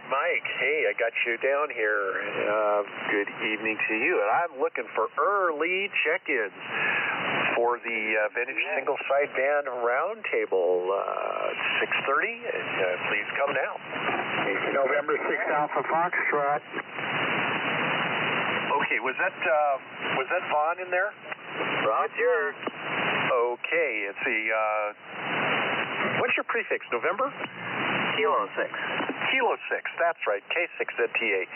Mike. Hey, I got you down here. Good evening to you. And I'm looking for early check-ins for the Vintage Single Sideband Roundtable. 6:30, and please come now. November 6th Alpha Foxtrot. Okay, was that Vaughn in there? Roger. Okay, let's see. What's your prefix? November? Kilo 6. Kilo 6, that's right, K6ZTA.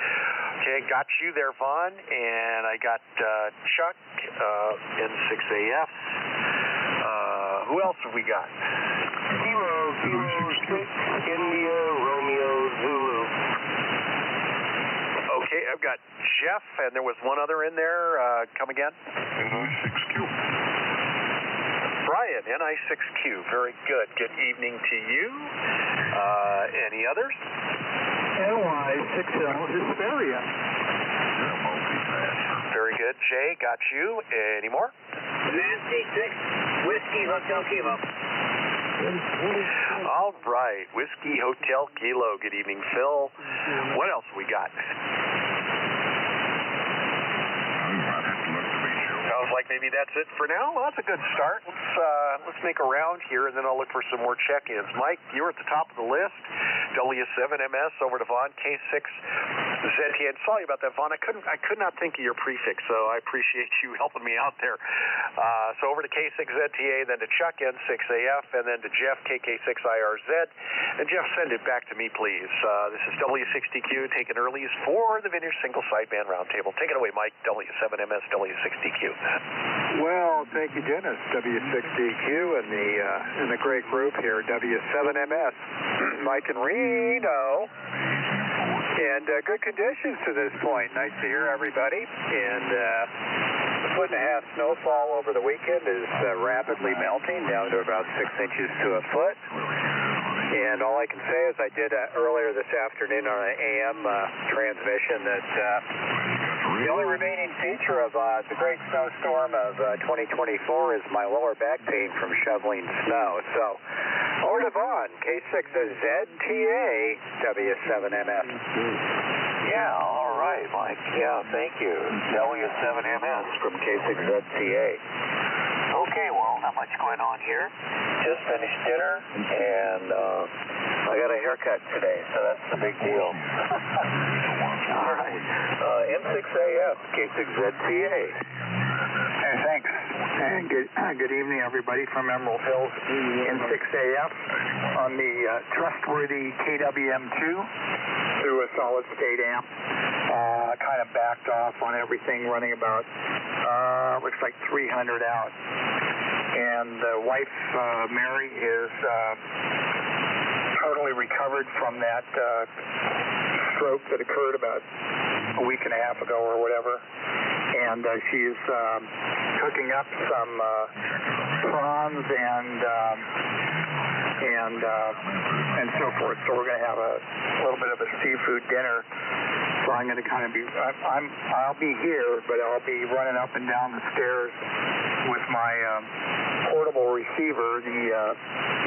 Okay, got you there, Vaughn, and I got Chuck, N6AF. Who else have we got? Kilo 6, India, Romeo, Zulu. Okay, I've got Jeff, and there was one other in there. Come again? NI6Q. Brian, NI6Q. Very good. Good evening to you. Any others? NY6L Hesperia. Very good. Jay, got you. Any more? Nancy 6, Whiskey Hotel Kilo. All right. Whiskey Hotel Kilo. Good evening, Phil. What else we got? Sounds like maybe that's it for now. Well, that's a good start. Let's make a round here, and then I'll look for some more check-ins. Mike, you're at the top of the list. W7MS over to Vaughn, K6ZTA. And sorry about that, Vaughn. I could not think of your prefix, so I appreciate you helping me out there. So over to K6ZTA, then to Chuck, N6AF, and then to Jeff, KK6IRZ. And Jeff, send it back to me, please. This is W60Q taking earlies for the Vintage Single Sideband Roundtable. Take it away, Mike. W7MS, W60Q. Well, thank you, Dennis. W6DQ and the great group here, W7MS, Mike and Reno. And good conditions to this point. Nice to hear everybody. And a foot and a half snowfall over the weekend is rapidly melting down to about 6 inches to a foot. And all I can say is I did earlier this afternoon on an AM transmission that the only remaining feature of the great snowstorm of 2024 is my lower back pain from shoveling snow. So, over to Vaughn, K6ZTA, W7MS. Yeah, all right, Mike. Yeah, thank you. W7MS from K6ZTA. Okay, well, not much going on here. Just finished dinner, and I got a haircut today, so that's the big deal. All right. M6AF, K6ZTA. Hey, thanks. And good evening, everybody, from Emerald Hills N6AF on the trustworthy KWM2 through a solid-state amp. Kind of backed off on everything, running about, looks like 300 out. And the wife, Mary, is totally recovered from that stroke that occurred about a week and a half ago or whatever. And she's cooking up some prawns and so forth. So we're going to have a little bit of a seafood dinner. So I'm going to kind of be, I'll be here, but I'll be running up and down the stairs with my portable receiver,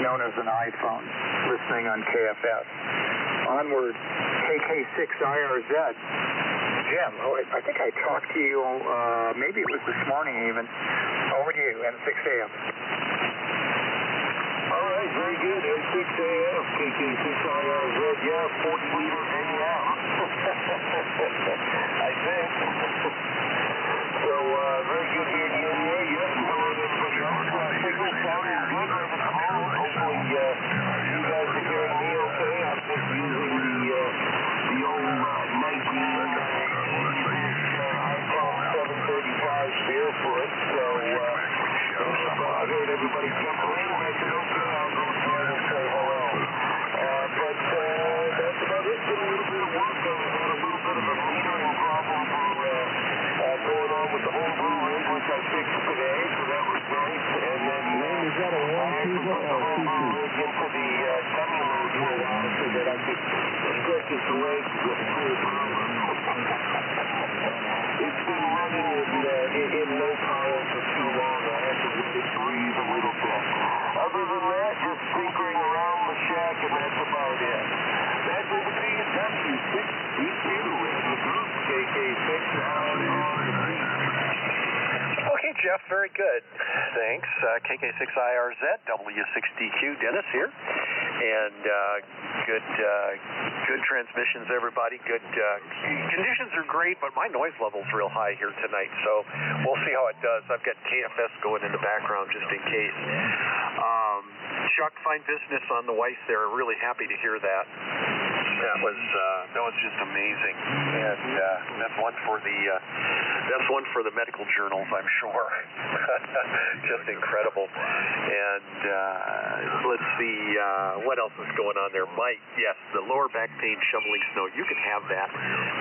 known as an iPhone, listening on KFS. Onward, KK6IRZ. Jim, I think I talked to you, maybe it was this morning even. Over to you, N6AF. All right, very good. N6AF, KK6IRZ, yeah, 40 liters hanging out. I think. So, very good here in the area. Yes, hello, everybody. Signal sound is good. Hopefully, you guys are hearing me okay. I'm just using the old 735 sphere for it, so I heard everybody jump in and I said, okay, I'll go down and say hello. But that's about it. Did a little bit of work. I had a little bit of a metering problem going on with the whole blue rig, which I fixed today, so that was nice. And then Is that a 1 tuber or a 2 tuber? into the temporary here so that I could stretch his legs with full power. It's been running in low power for too long. I have to let it breathe a little bit. Other than that, just tinkering around the shack, and that's about it. That's it with me. Thank you. Okay, Jeff, very good. Thanks. KK6IRZ, W6DQ, Dennis here. And good transmissions, everybody. Good conditions are great, but my noise level's real high here tonight, so we'll see how it does. I've got KFS going in the background just in case. Chuck, fine business on the Weiss there. Really happy to hear that. That was just amazing, and that's one for the medical journals, I'm sure. Just incredible. And let's see what else is going on there. Mike, yes, the lower back pain, shoveling snow. You can have that.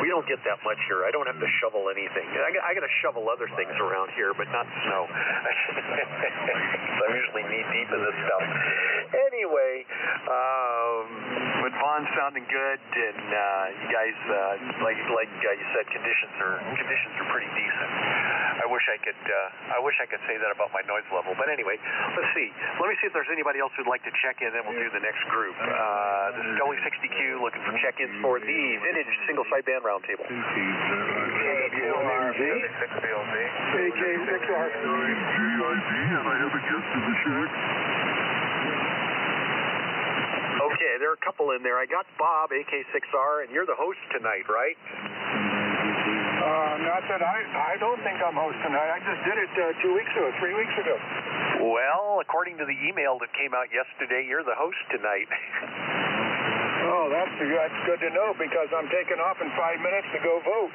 We don't get that much here. I don't have to shovel anything. I got to shovel other things around here, but not snow. I'm usually knee deep in this stuff. Anyway, but Vaughn's sounding good, and you guys, like you said, conditions are pretty decent. I wish I could say that about my noise level, but anyway, let's see. Let me see if there's anybody else who'd like to check in, then we'll do the next group. This is W60Q looking for check-ins for the Vintage Single Sideband Roundtable. AK6R. Okay, there are a couple in there. I got Bob, AK6R, and you're the host tonight, right? Not that I don't think I'm hosting tonight. I just did it 3 weeks ago. Well, according to the email that came out yesterday, you're the host tonight. Oh, that's good to know, because I'm taking off in 5 minutes to go vote.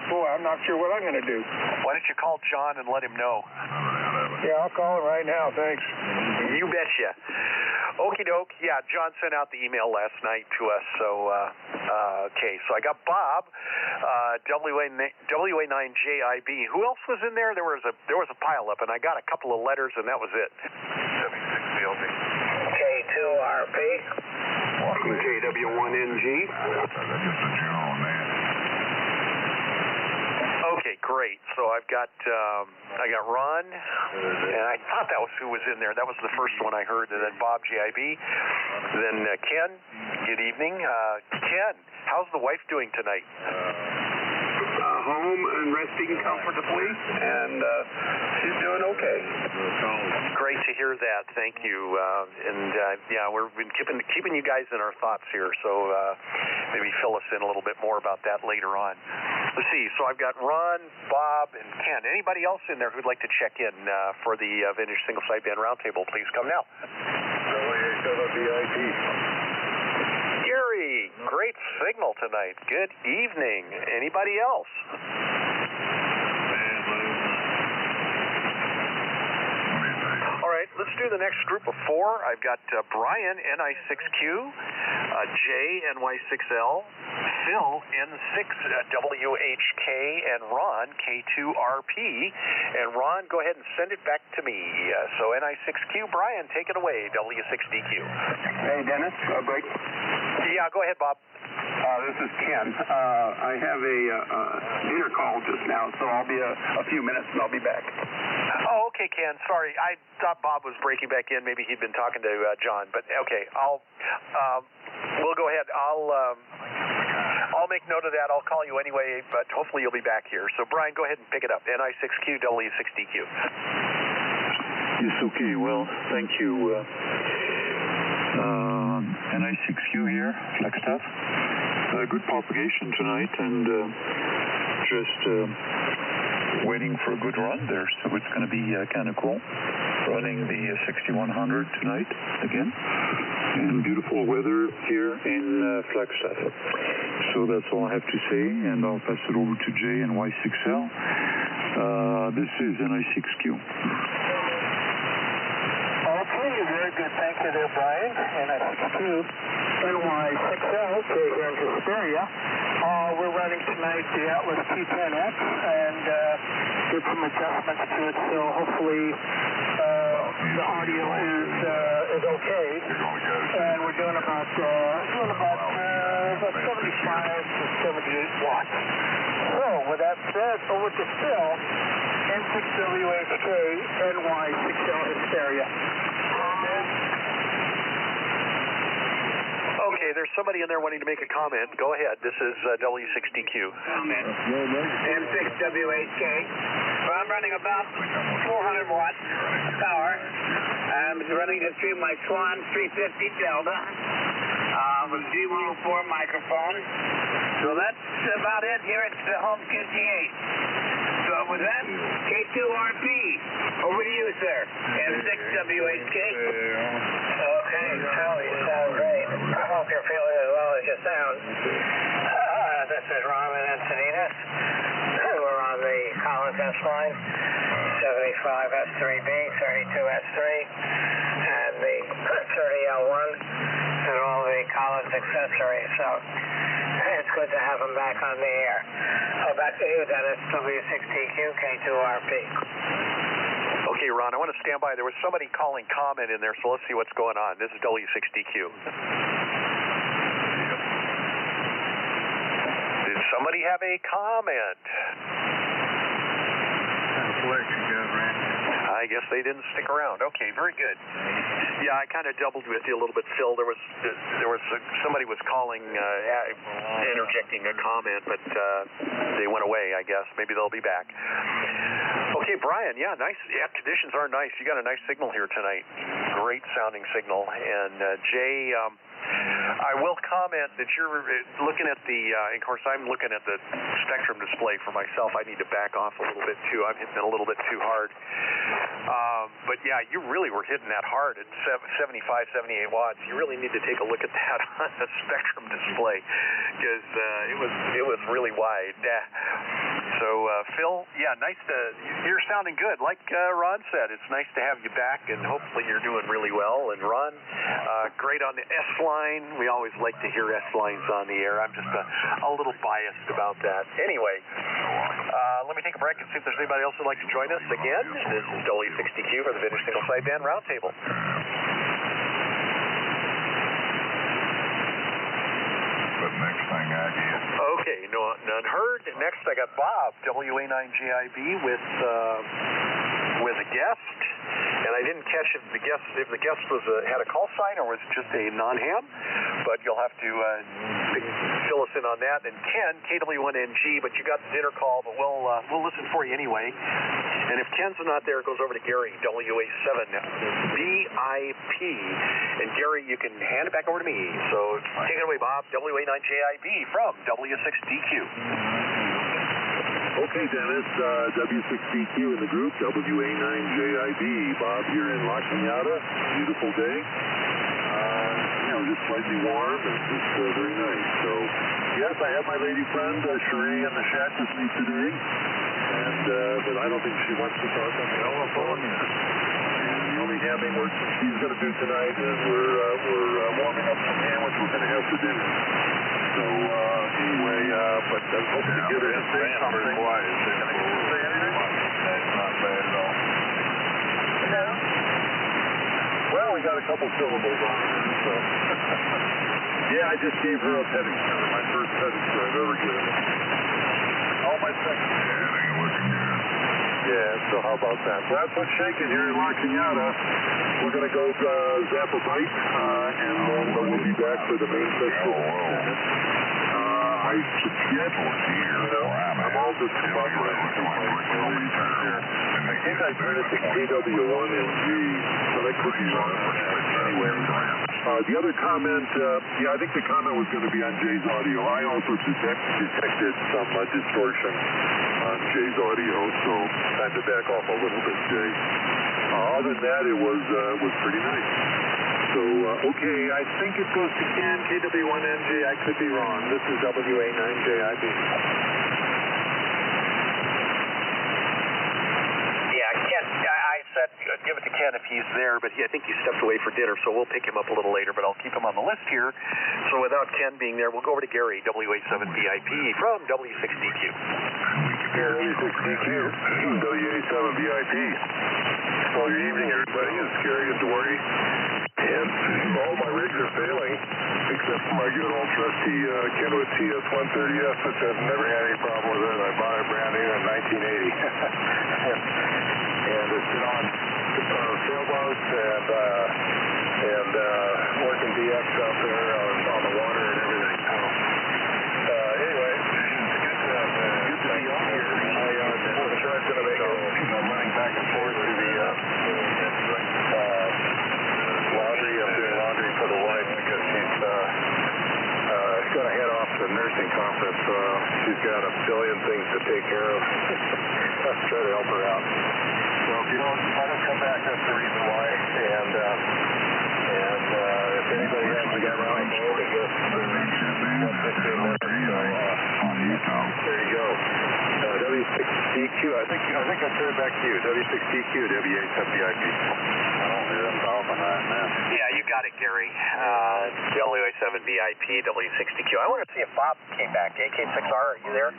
Boy, I'm not sure what I'm going to do. Why don't you call John and let him know? Yeah, I'll call him right now. Thanks. You betcha. Okie doke. Yeah, John sent out the email last night to us. So, okay. So I got Bob, WA9JIB. Who else was in there? There was a pileup, and I got a couple of letters, and that was it. W6BLD. K2RP. KW1NG. Okay, great. So I got Ron, and I thought that was who was in there. That was the first one I heard, and then Bob JIB, then Ken. Good evening, Ken. How's the wife doing tonight? Home and resting comfortably, and she's doing okay. Great to hear that. Thank you. Yeah, we've been keeping you guys in our thoughts here, so maybe fill us in a little bit more about that later on. Let's see. So I've got Ron, Bob, and Ken. Anybody else in there who'd like to check in for the Vintage Single Sideband Roundtable, please come now. Gary, great signal tonight. Good evening. Anybody else? All right, let's do the next group of four. I've got Brian, NI6Q, Jay, NY6L, Phil, N6WHK, and Ron, K2RP. And Ron, go ahead and send it back to me. So NI6Q, Brian, take it away, W6DQ. Hey, Dennis, break. Yeah, go ahead, Bob. This is Ken. I have a dinner call just now, so I'll be a few minutes and I'll be back. Oh, okay, Ken. Sorry, I thought Bob was breaking back in. Maybe he'd been talking to John, but okay. We'll go ahead. I'll make note of that. I'll call you anyway, but hopefully you'll be back here. So, Brian, go ahead and pick it up. NI6Q, W6DQ. Yes, okay. Well, thank you. NI6Q here, Flagstaff. Good propagation tonight, and just waiting for a good run there, so it's going to be kind of cool. Running the 6100 tonight again, and beautiful weather here in Flagstaff. So that's all I have to say, and I'll pass it over to Jay and Y6L. This is NI6Q. Very good. Thank you there, Brian. And NI6Q, NY6L, here in Hesperia. We're running tonight the Atlas T10X, and did some adjustments to it, so hopefully the audio is okay. And we're doing about 75 to 78 watts. So, with that said, over to Phil, N6WHK, NY6L Hesperia. Okay, Okay, there's somebody in there wanting to make a comment. Go ahead. This is W6DQ. Comment. M6W8K. Well, I'm running about 400 watts power. I'm running it through my Swan 350 Delta with G104 microphone. So that's about it here at the home QTH. So with that, K2RP. Over to you, sir. M6W8K. Okay, well, you sound great. I hope you're feeling as well as you sound. This is Ron and Encinitas. We're on the Collins S line, 75 S3B, 32 S3, and the 30 L1, and all the Collins accessories. So it's good to have them back on the air. So back to you, Dennis, W6TQ, K2RP. Okay, Ron, I want to stand by. There was somebody calling comment in there, so let's see what's going on. This is W6DQ. Did somebody have a comment? I guess they didn't stick around. Okay, very good. Yeah, I kind of doubled with you a little bit, Phil. There was somebody was calling, interjecting a comment, but they went away, I guess. Maybe they'll be back. Okay, Brian, yeah, nice. Yeah, conditions are nice. You got a nice signal here tonight. Great sounding signal. And Jay, I will comment that you're looking at the, of course, I'm looking at the spectrum display for myself. I need to back off a little bit, too. I'm hitting it a little bit too hard. But, yeah, you really were hitting that hard at 75, 78 watts. You really need to take a look at that on the spectrum display because it was really wide. So, Phil, yeah, nice to, you're sounding good. Like Ron said, it's nice to have you back, and hopefully you're doing really well. And Ron, great on the S line. We always like to hear S lines on the air. I'm just a little biased about that. Anyway, let me take a break and see if there's anybody else who'd like to join us again. This is W6DQ for the Vintage Single Sideband Roundtable. But next thing I get. Okay, none heard. Next, I got Bob, WA9JIB with a guest, and I didn't catch if the guest was had a call sign or was just a non-ham, but you'll have to fill us in on that. And Ken, KW1NG, but you got the dinner call, but we'll listen for you anyway. And if Ken's not there, it goes over to Gary, WA7BIP. And Gary, you can hand it back over to me. So take it away, Bob, WA9JIB from W6DQ. Okay, Dennis, W6DQ in the group, WA9JIB. Bob here in La Cañada. Beautiful day. Just slightly warm and just very nice. So, yes, I have my lady friend, Sheree, in the shack with me today. And, but I don't think she wants to talk on the telephone. And the only hamming work she's going to do tonight is we're warming up some ham, which we're going to have for dinner. So, anyway, but I was hoping to get her to say something. Quiet. Say anything? That's not bad at all. No? Well, we got a couple syllables on it, so. Yeah, I just gave her a pedicure, my first pedicure I've ever given her. Oh, my second. Yeah, they looking good. Yeah, so how about that? So that's what's shaking here in La Cañada. We're going to go zap a bite, and then we'll be back for the main festival. I forget, I'm all discombobulated with my return here. I think I turned it to KW1NG, but I could be wrong. Anyway, the other comment, I think the comment was going to be on Jay's audio. I also detected some distortion on Jay's audio, so time to back off a little bit, Jay. Other than that, it was pretty nice. So, okay, I think it goes to Ken, KW1NG. I could be wrong. This is WA9JIB. Yeah, Ken, I said give it to Ken if he's there, but I think he stepped away for dinner, so we'll pick him up a little later, but I'll keep him on the list here. So without Ken being there, we'll go over to Gary, WA7VIP from W6DQ. W6DQ, WA7VIP. Well, good evening, everybody. It's Gary at Doherty. And all my rigs are failing, except for my good old trusty Kenwood TS130F, which I've never had any problem with it. I bought it brand new in 1980. And it's been on sailboats and working DX out there on the water. a nursing conference. She's got a billion things to take care of. Let's try to help her out. So if you don't let us come back, that's the reason why. And if anybody hasn't got around the road, I guess 15 minutes. So there you go. W6DQ. I think I turned it back to you. W6DQ, W870IP. I don't hear him talking right now. Yeah, you got it, Gary. WA7VIP, W6DQ. I want to see if Bob came back. AK6R, are you there?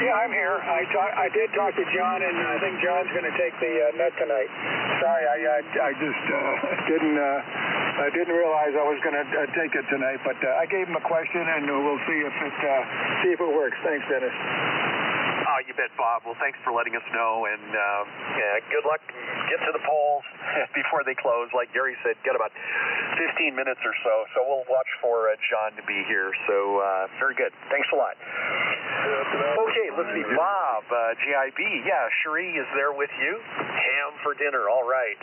Yeah, I'm here. I did talk to John, and I think John's going to take the net tonight. Sorry, I just didn't realize I was going to take it tonight, but I gave him a question, and we'll see if it works. Thanks, Dennis. Oh, you bet, Bob. Well, thanks for letting us know, and good luck. Get to the polls before they close. Like Gary said, got about 15 minutes or so. So we'll watch for John to be here. So very good. Thanks a lot. Okay, let's see. Bob, GIB. Yeah, Cherie is there with you. Ham for dinner. All right.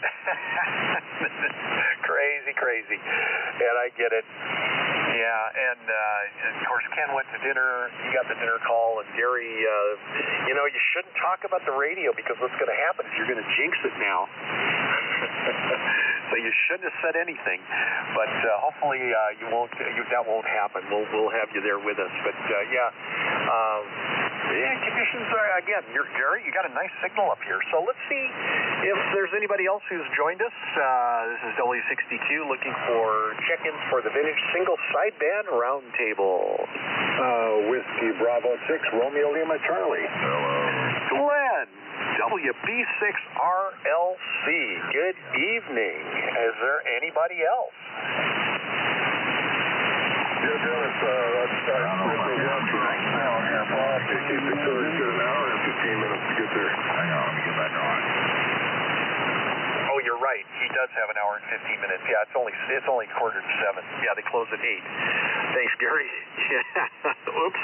Crazy. And I get it. Yeah, and of course, Ken went to dinner. He got the dinner call, and Gary, you shouldn't talk about the radio because what's going to happen is you're going to jinx it now. So you shouldn't have said anything, but hopefully you won't. That won't happen. We'll have you there with us. But conditions are again. Gary, you got a nice signal up here. So let's see if there's anybody else who's joined us. This is W6DQ looking for check-ins for the vintage single sideband roundtable. Whiskey Bravo 6, Romeo Lima Charlie. Glenn, WB6RLC. Good evening. Is there anybody else? Yeah, Dennis, let's start with the KC6 has got an hour and 15 minutes to get there. Hang on, let me get back on. Oh, you're right. He does have an hour and 15 minutes. Yeah, it's only 6:45. Yeah, they close at 8. Thanks, Gary. Oops.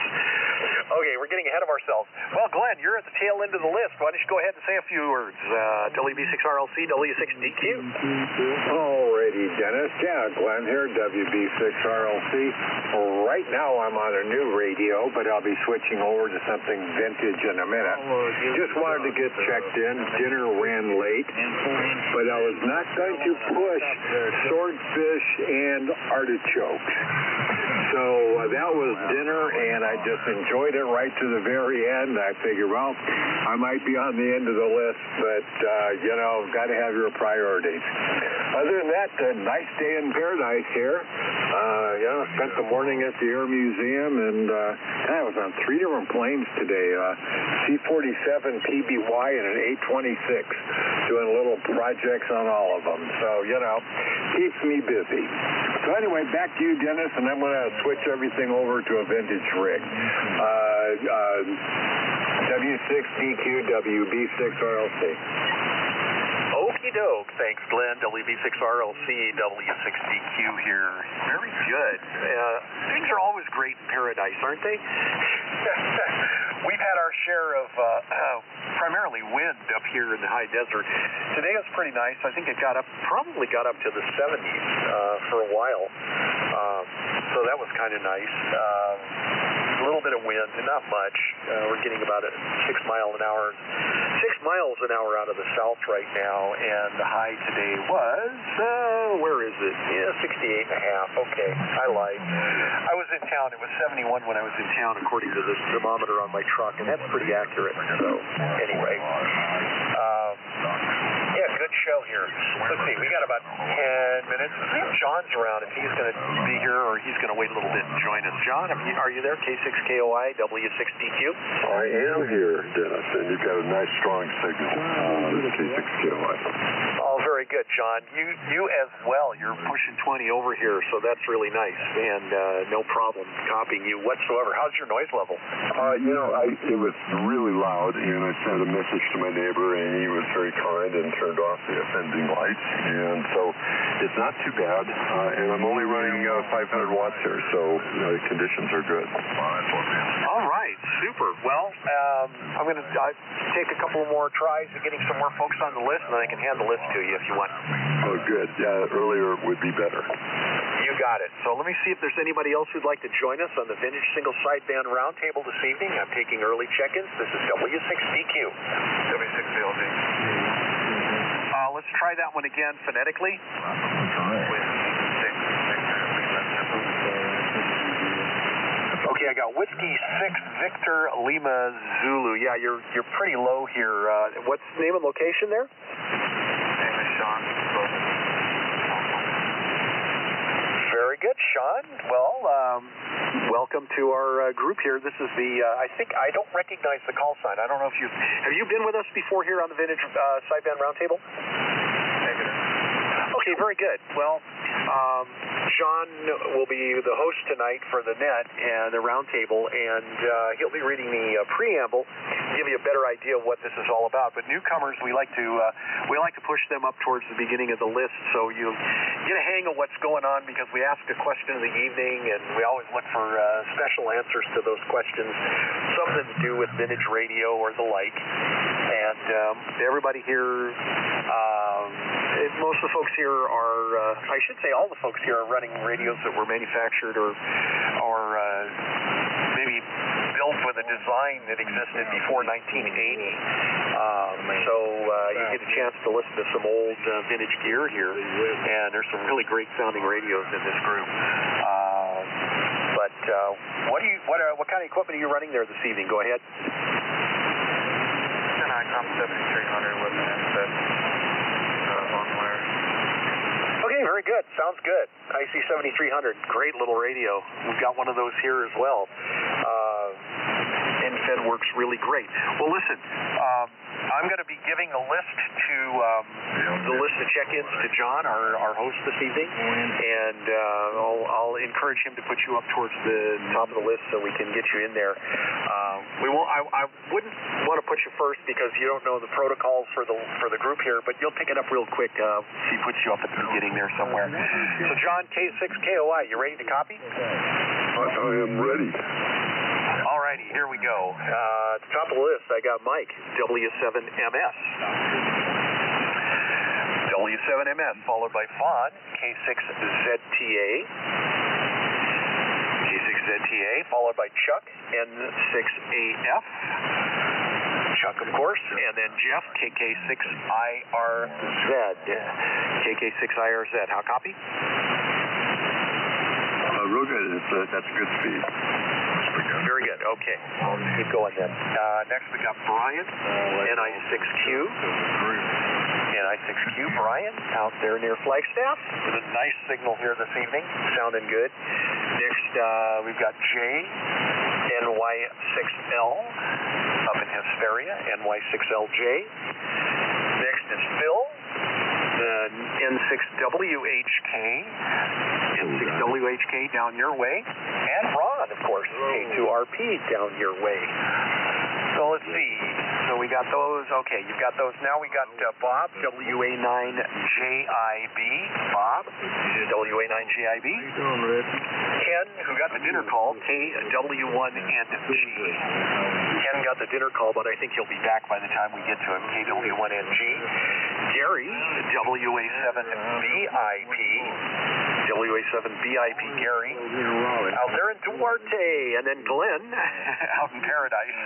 Okay, we're getting ahead of ourselves. Well, Glenn, you're at the tail end of the list. Why don't you go ahead and say a few words? WB6RLC, W6DQ. Alrighty, Dennis. Yeah, Glenn here, WB6RLC. Right now I'm on a new radio, but I'll be switching over to something vintage in a minute. Just wanted to get checked in. Dinner ran late, but I was not going to push swordfish and artichokes. So that was dinner, and I just enjoyed it right to the very end. I figured, well, I might be on the end of the list, but, got to have your priorities. Other than that, a nice day in paradise here. Spent the morning at the Air Museum, and I was on 3 different planes today, C-47, PBY, and an 826, doing little projects on all of them. So, keeps me busy. So anyway, back to you, Dennis, and I'm going to switch everything over to a vintage rig. W6DQ, WB6RLC. Okie doke. Thanks, Glenn. WB6RLC, W6DQ here. Very good. Things are always great in paradise, aren't they? We've had our share of primarily wind up here in the high desert. Today was pretty nice. I think it probably got up to the 70s for a while. So that was kind of nice. A little bit of wind, not much. We're getting about 6 miles an hour out of the south right now, and the high today was, where is it? Yeah, 68.5. Okay, I lied. I was in town. It was 71 when I was in town, according to the thermometer on my truck, and that's pretty accurate. So, anyway. Good show here. Let's see, we got about 10 minutes. See if John's around, if he's going to be here, or he's going to wait a little bit and join us. John, are you there? K6KOI, W6DQ? I am here, Dennis, and you've got a nice, strong signal on K6KOI. Oh, very good, John. You as well. You're pushing 20 over here, so that's really nice, and no problem copying you whatsoever. How's your noise level? It was really loud, and I sent a message to my neighbor, and he was very kind and turned off the offending lights, and so it's not too bad, and I'm only running 500 watts here, so the conditions are good. All right, super. Well, I'm going to take a couple more tries at getting some more folks on the list, and then I can hand the list to you if you want. Oh, good. Earlier would be better. You got it. So let me see if there's anybody else who'd like to join us on the Vintage Single Sideband Roundtable this evening. I'm taking early check-ins. This is W6DQ. W6LD. Let's try that one again phonetically. Okay, I got Whiskey 6 Victor Lima Zulu. Yeah, you're pretty low here. What's the name and location there? Name is Sean. Very good, Sean. Well, welcome to our group here. This is the, I think, I don't recognize the call sign. I don't know if have you been with us before here on the Vintage Sideband Roundtable? Negative. Okay, very good. Well, Sean will be the host tonight for the net and the roundtable, and he'll be reading the preamble, give you a better idea of what this is all about. But newcomers, we like to push them up towards the beginning of the list, so you get a hang of what's going on, because we ask a question of the evening, and we always look for special answers to those questions, something to do with vintage radio or the like. And everybody here, most of the folks here are, I should say all the folks here are running radios that were manufactured or maybe built with a design that existed before 1980. So you get a chance to listen to some old vintage gear here, and there's some really great sounding radios in this group. But what kind of equipment are you running there this evening? Go ahead. An ICOM 7300 with an inset long wire. Okay, very good. Sounds good. IC 7300, great little radio. We've got one of those here as well. NFED works really great. Well, listen, I'm going to be giving a list to the list of check-ins to John, our host this evening, and I'll encourage him to put you up towards the top of the list so we can get you in there. I wouldn't want to put you first because you don't know the protocols for the group here, but you'll pick it up real quick if he puts you up at the beginning there somewhere. So, John, K6KOI, you ready to copy? I am ready. All righty, here we go. At the top of the list, I got Mike, W7MS. W7MS, followed by Fawn, K6ZTA. K6ZTA, followed by Chuck, N6AF. Chuck, of course, and then Jeff, KK6IRZ. KK6IRZ. How copy? Real good. That's a good speed. Very good. Okay. Keep going then. Next we got Brian, NI6Q. NI6Q, Brian, out there near Flagstaff. With a nice signal here this evening. Sounding good. Next, we've got Jay, NY6L, up in Hesperia, NY6LJ. Next is Phil, N6WHK. N6WHK down your way. And Ron, of course, K2RP down your way. So let's see. So we got those. Okay, you've got those. Now we got Bob, WA9JIB. Bob, WA9JIB. Ken, who got the dinner call, KW1NG. Ken got the dinner call, but I think he'll be back by the time we get to him, KW1NG. Gary, WA7VIP. WA7VIP Gary, out there in Duarte, and then Glenn, out in Paradise,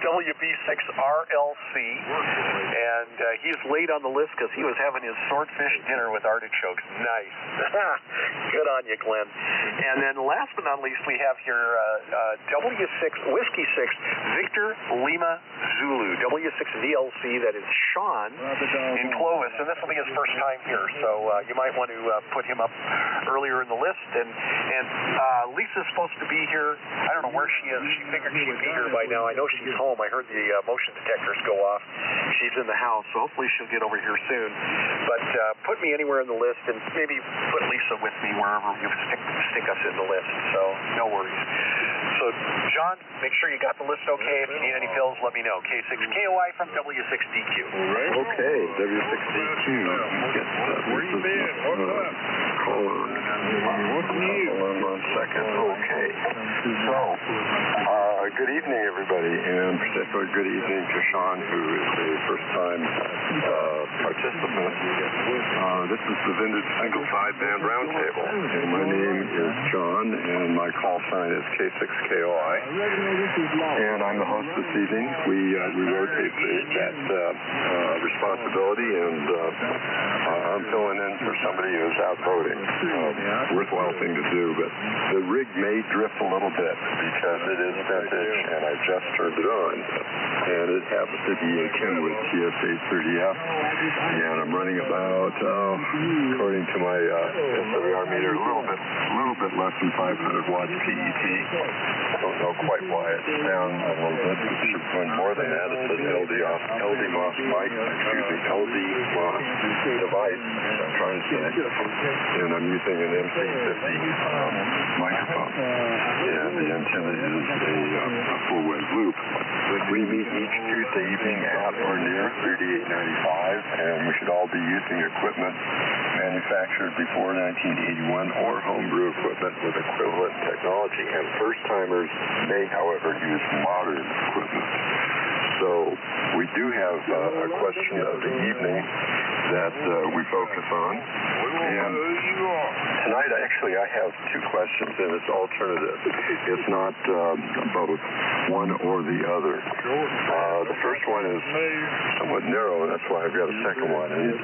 WB6RLC, and he's late on the list because he was having his swordfish dinner with artichokes. Nice. Good on you, Glenn. And then last but not least, we have here W6, Whiskey 6, Victor Lima Zulu, W6VLC, that is Sean in Clovis, and this will be his first time here, so you might want to put him up earlier in the list. And Lisa's supposed to be here. I don't know where she is. She figured she'd be here by now. I know she's home. I heard the motion detectors go off. She's in the house, so hopefully she'll get over here soon. But put me anywhere in the list, and maybe put Lisa with me wherever you stick us in the list, so no worries. So, John, make sure you got the list okay. If you need any fills, let me know. K6KOI from W6DQ. Okay, W6DQ. Where you been? What's up? Hold on 1 second. Okay. So, good good evening, everybody, and particularly good evening to Sean, who is a first-time participant. This is the Vintage Single Sideband Roundtable, and my name is John, and my call sign is K6KOI, and I'm the host this evening. We rotate that responsibility, and I'm filling in for somebody who's out voting. Worthwhile thing to do, but the rig may drift a little bit because it is vintage, and I just turned it on, and it happens to be a Kenwood TS830F, and I'm running about, according to my SWR meter, a little bit less than 500 watts PET. I don't know quite why it's down a little bit. It should be doing more than that. It says LDMOS mic, LDMOS device, I'm trying to say, and I'm using an MC50 microphone, and the antenna is a full-wedge loop. We meet each Tuesday evening at or near 3895, and we should all be using equipment manufactured before 1981 or homebrew equipment with equivalent technology, and first-timers may, however, use modern equipment. So we do have a question of the evening that we focus on, and tonight actually I have two questions, and it's alternative. It's not both, one or the other. The first one is somewhat narrow, and that's why I've got a second one. And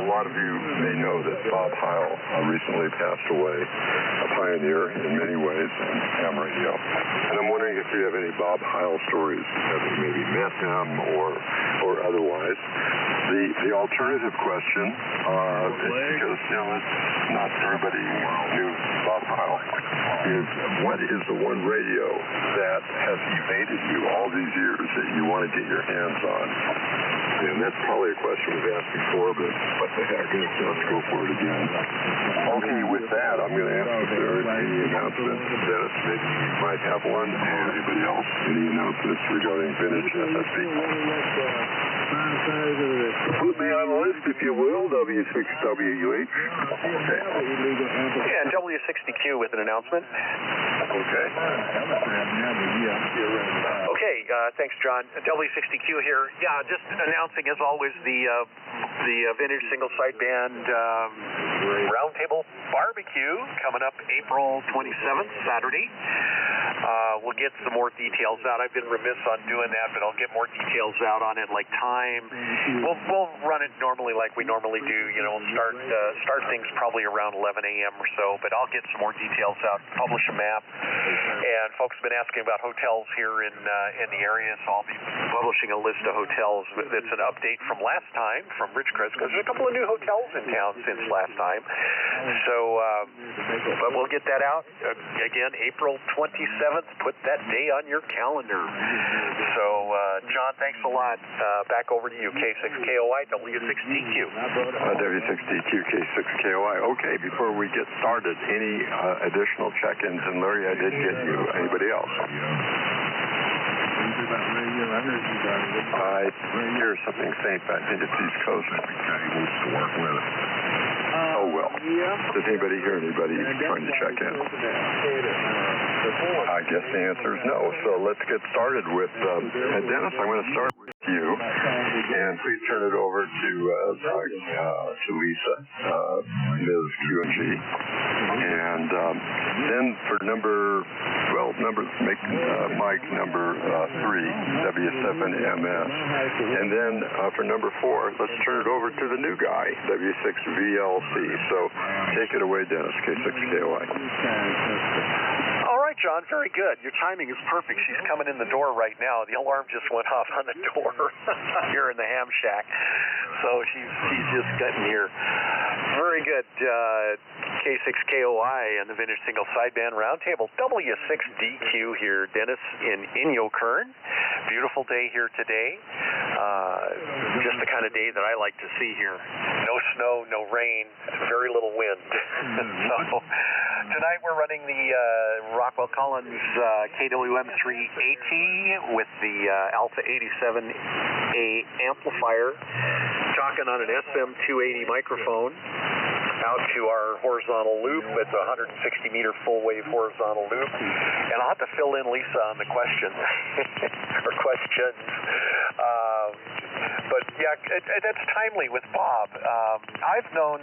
a lot of you may know that Bob Heil recently passed away, a pioneer in many ways in ham radio. And I'm wondering if you have any Bob Heil stories, having maybe met him or otherwise. The alternative question is because not everybody knew Bob Heil, is what is the one radio that has evaded you all these years that you want to get your hands on? And that's probably a question we've asked before, but what the heck, let's go for it again. Okay, with that, I'm going to ask if there are any announcements. Dennis, maybe you might have one, or anybody else. Any announcements regarding vintage SSB? Put me on the list, if you will, W6WUH. Okay. And W60Q with an announcement. Okay. Okay, thanks, John. W60Q here. Yeah, just announcing, as always, the vintage single sideband roundtable barbecue coming up April 27th, Saturday. We'll get some more details out. I've been remiss on doing that, but I'll get more details out on it, like time. We'll run it normally like we normally do. You know, start things probably around 11 a.m. or so, but I'll get some more details out, publish a map. And folks have been asking about hotels here in the area, so I'll be publishing a list of hotels. That's an update from last time from Ridgecrest, because there's a couple of new hotels in town since last time. So, but we'll get that out. Again, April 27th. Put that day on your calendar. So, John, thanks a lot. Back over to you, K6KOI, W6DQ. W6DQ, K6KOI. Okay, before we get started, any additional check-ins? And Larry, I did get you. Anybody else? I hear something faint, but I think it's East Coast. He needs to work with it. Oh, well. Does anybody hear anybody trying to check in? I guess the answer is no. So let's get started with Dennis. I'm going to start with you, and please turn it over to Lisa, Ms. Q&G, and then for mic number 3, W7MS, and then for number 4, let's turn it over to the new guy, W6VLC. So take it away, Dennis, K6KOI. All right, John, very good. Your timing is perfect. She's coming in the door right now. The alarm just went off on the door here in the ham shack. So she's just getting here. Very good. K6KOI and the Vintage Single Sideband Roundtable. W6DQ here, Dennis, in Inyokern. Beautiful day here today. Just the kind of day that I like to see here. No snow, no rain, very little wind. So tonight we're running the Rockwell Collins KWM3AT with the Alpha 87A amplifier, talking on an SM280 microphone. out to our horizontal loop. It's a 160-meter full-wave horizontal loop. And I'll have to fill in Lisa on the questions, or questions. But yeah, that's timely with Bob. I've known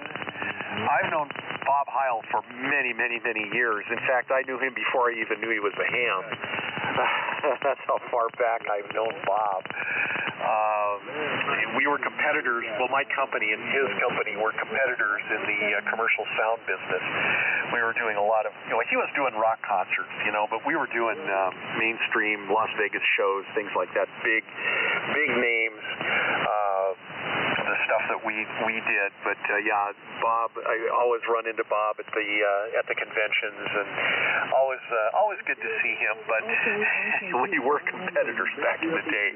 Bob Heil for many, many, many years. In fact, I knew him before I even knew he was a ham. That's how far back I've known Bob. We were competitors. Well, my company and his company were competitors in the commercial sound business. We were doing a lot of, he was doing rock concerts, but we were doing mainstream Las Vegas shows, things like that, big names. The stuff that we did, but yeah, Bob, I always run into Bob at the conventions, and always good to see him. But we were competitors back in the day,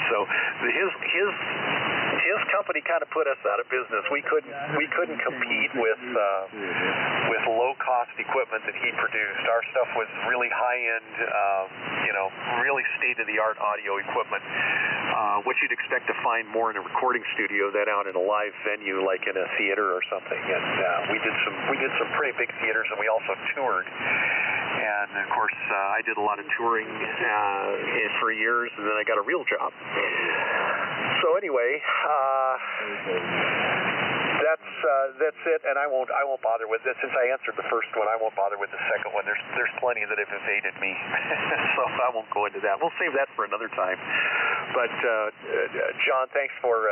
so his company kind of put us out of business. We couldn't compete with low cost equipment that he produced. Our stuff was really high end, really state of the art audio equipment, what you'd expect to find more in a recording studio than out in a live venue like in a theater or something. And we did some pretty big theaters, and we also toured. And of course, I did a lot of touring for years, and then I got a real job. So anyway, that's it, and I won't bother with this. Since I answered the first one, I won't bother with the second one. There's plenty that have evaded me, so I won't go into that. We'll save that for another time. But John, thanks for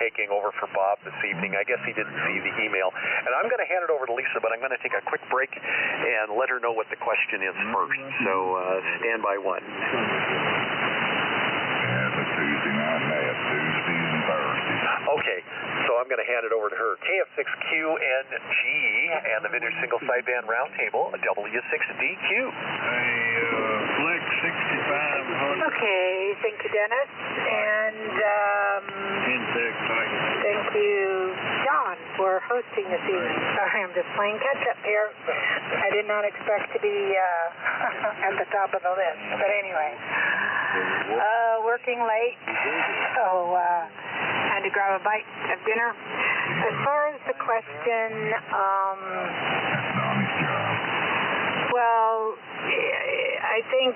taking over for Bob this evening. I guess he didn't see the email, and I'm going to hand it over to Lisa, but I'm going to take a quick break and let her know what the question is first. So stand by one. Tuesday night, Tuesdays and Thursdays. Okay, so I'm going to hand it over to her. KF6QNG and the Vintage Single Sideband Roundtable, W6DQ. Flex 6500. Okay, thank you, Dennis. And thank you, John, for hosting this evening. Sorry, I'm just playing catch-up here. I did not expect to be at the top of the list. But anyway, working late, so had to grab a bite of dinner. As far as the question, well, I think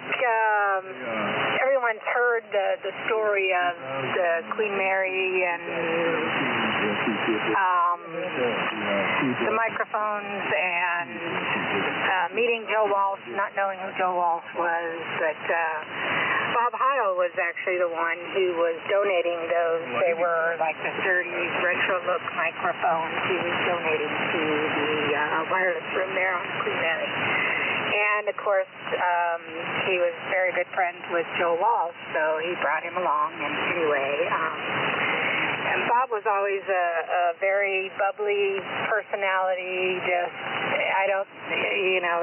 everyone's heard the story of the Queen Mary and the microphones and meeting Joe Walsh, not knowing who Joe Walsh was, but Bob Heil was actually the one who was donating those. They were like the 30s retro look microphones he was donating to the wireless room there on Queen Mary. And of course, he was very good friends with Joe Walsh, so he brought him along. And anyway, and Bob was always a very bubbly personality. Just,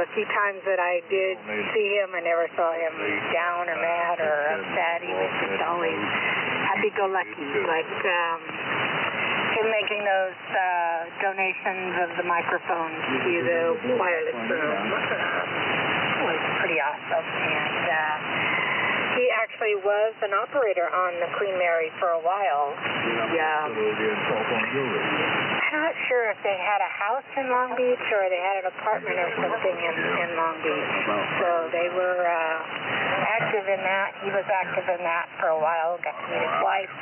the few times that I did see him, I never saw him down or mad or upset. He was just always happy-go-lucky. But him making those donations of the microphones to the wireless room was pretty awesome. And he actually was an operator on the Queen Mary for a while. I'm not sure if they had a house in Long Beach or they had an apartment or something in Long Beach. So they were active in that. He was active in that for a while. Got to meet his wife.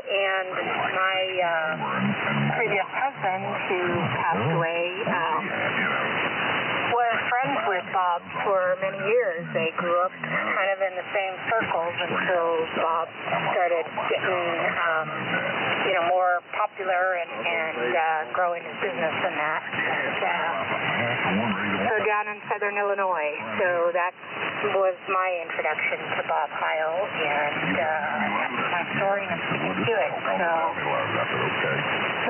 And my previous husband, who passed away, was friends with Bob for many years. They grew up kind of in the same circles until Bob started getting, more popular and growing his business and that. So down in Southern Illinois. So that was my introduction to Bob Heil, and that's my story, and I'm sticking to it. So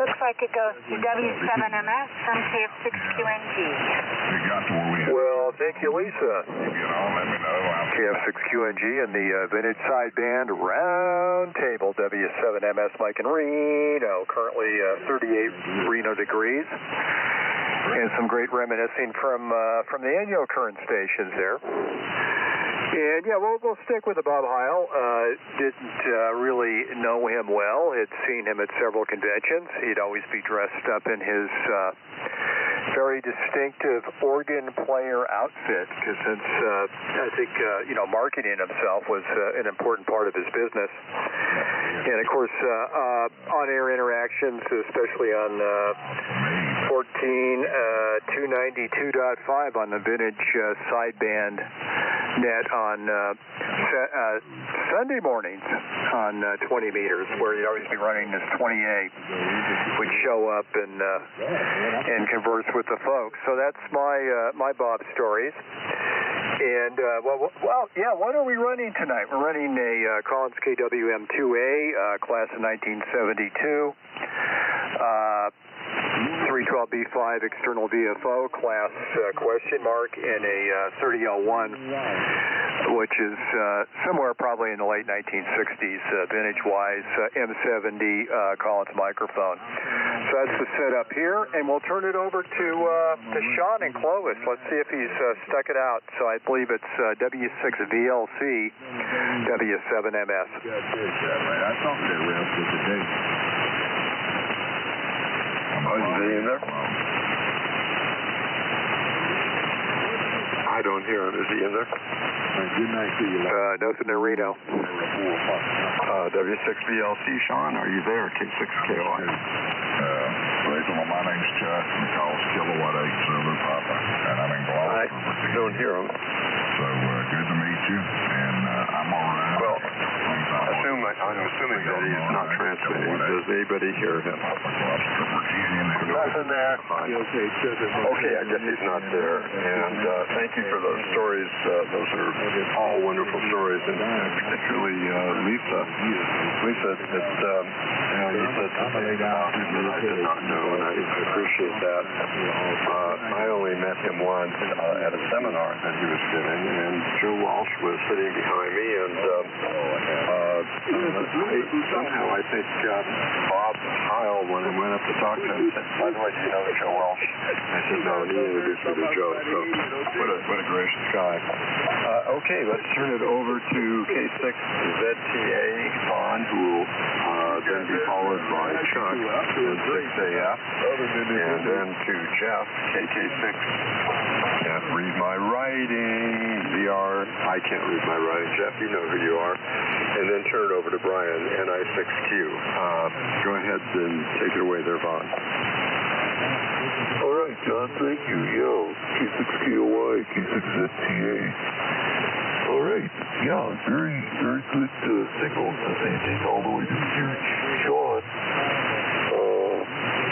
looks like it goes to W7MS from KF6QNG. Well, thank you, Lisa. KF6QNG and the Vintage Sideband Roundtable, W7MS, Mike in Reno, currently 38 Reno degrees. And some great reminiscing from the annual current stations there. And yeah, we'll stick with the Bob Heil. Didn't really know him well. Had seen him at several conventions. He'd always be dressed up in his very distinctive organ player outfit, because since I think marketing himself was an important part of his business. And of course, on-air interactions, especially on 14.292.5 on the vintage sideband net on Sunday mornings on 20 meters, where you'd always be running this 28. We'd show up and converse with the folks. So that's my Bob stories. And what are we running tonight? We're running a Collins KWM2A class of 1972. 312B5 external VFO class question mark, and a 30L1, which is somewhere probably in the late 1960s, vintage-wise, M70 Collins microphone. So that's the setup here, and we'll turn it over to Sean and Clovis. Let's see if he's stuck it out. So I believe it's W6VLC, W7MS. I talked to Ralph today. Oh, is he in there? I don't hear him. Is he in there? Good night to you. Nothing to Reno. W6VLC, Sean, are you there? K6KY. Rachel, my name's Chuck, and calls Kilowatt 8 Silver Papa, and I'm in Gloucester. I don't hear him. So, good to meet you, and I'm all right. Well, I'm assuming that he's not transmitting. Does anybody hear him? Nothing there. Okay, I guess he's not there. And thank you for those stories. Those are all wonderful stories, and particularly Lisa. Lisa, you said something about him that I did not know, and I appreciate that. I only met him once at a seminar that he was giving, and Joe Walsh was sitting behind me, and somehow I think Bob Heil, when I went up to talk to him, said, "By the way, do you know Joe Walsh?" I said, "No," and he introduced me to Joe. So what a gracious guy. Okay, let's turn it over to K6ZTA Vaughn, who will then be followed by Chuck in 6AF, and then to Jeff, KK6. Can't read my writing. VR, I can't read my writing. Jeff, you know who you are. And then turn it over to Brian, NI6Q. Go ahead and take it away there, Vaughn. All right, John, thank you. K6KOY, K6ZTA. All right, very, very good signals this evening, all the way to here. Sean,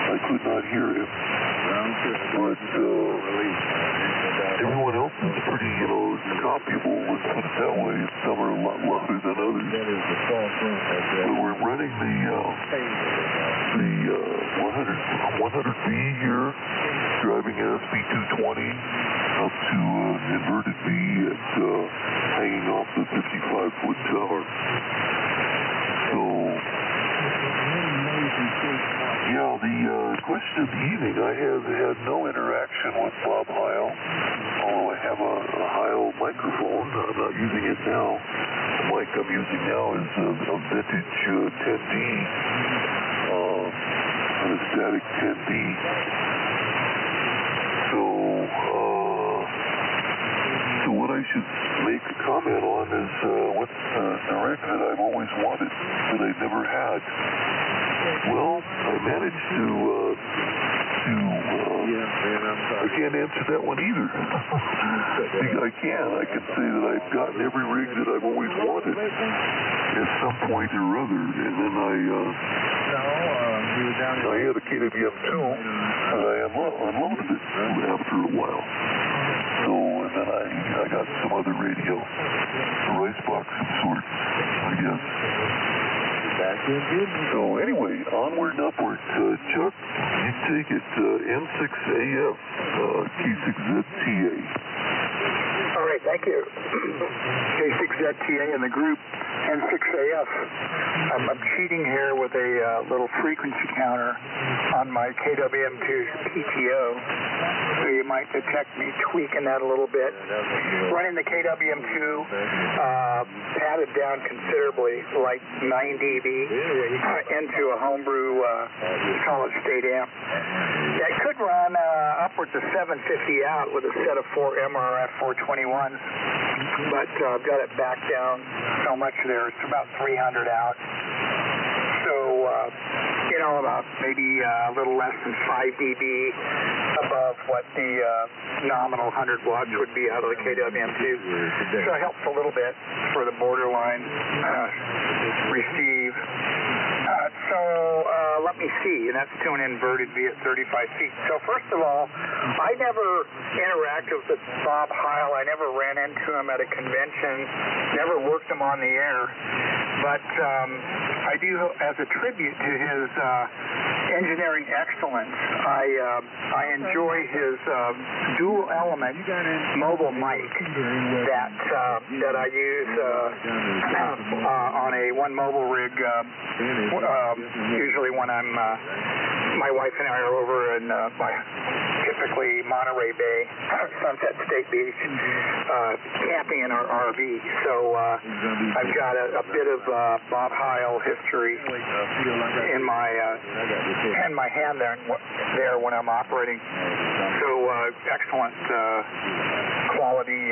I could not hear him, but everyone else is pretty, copyable, let's put it that way. Some are a lot louder than others. But we're running the 100B here, driving an SB220 up to inverted B at hanging off the 55-foot tower. So, the question of the evening, I have had no interaction with Bob Heil, although I have a Heil microphone. I'm not using it now. The mic I'm using now is a vintage 10D, a static 10D. So what I should make a comment on is what's the rig that I've always wanted, that I never had. Well, I managed to I can't answer that one either. I can say that I've gotten every rig that I've always wanted at some point or other, and then I had a KWM2, and I unloaded it after a while. So, and then I got some other radio, a rice box of sorts, I guess. So anyway, onward and upward. Chuck, you take it, N6AF, K6ZTA. All right, thank you. K6ZTA in the group N6AF. I'm cheating here with a little frequency counter on my KWM2 PTO. So you you might detect me tweaking that a little bit. Running the KWM2, padded down considerably, like 9 dB, into a homebrew solid state amp. That could run upwards of 750 out with a set of 4 MRF 421s, but I've got it back down so much there. It's about 300 out. So, about maybe a little less than 5 dB above what the nominal 100 watts would be out of the KWM2. So it helps a little bit for the borderline receive. Let me see, and that's to an inverted V at 35 feet. So first of all, I never interacted with Bob Heil. I never ran into him at a convention, never worked him on the air, but I do, as a tribute to his engineering excellence, I enjoy his dual element mobile mic that I use on a one mobile rig, usually when my wife and I are over in typically Monterey Bay, Sunset State Beach, camping in our RV. So I've got a bit of Bob Heil history in my hand there when I'm operating. So excellent quality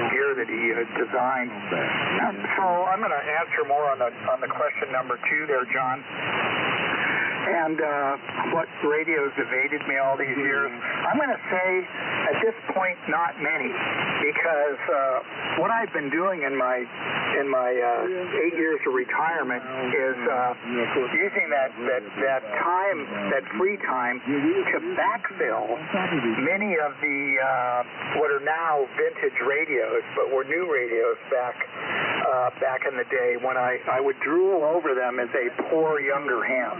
gear that he designed. So I'm going to answer more on the question number 2 there, John. And what radios evaded me all these years? I'm going to say at this point not many, because what I've been doing in my 8 years of retirement is using that time, that free time, to backfill many of the what are now vintage radios, but were new radios back in the day when I would drool over them as a poor younger ham.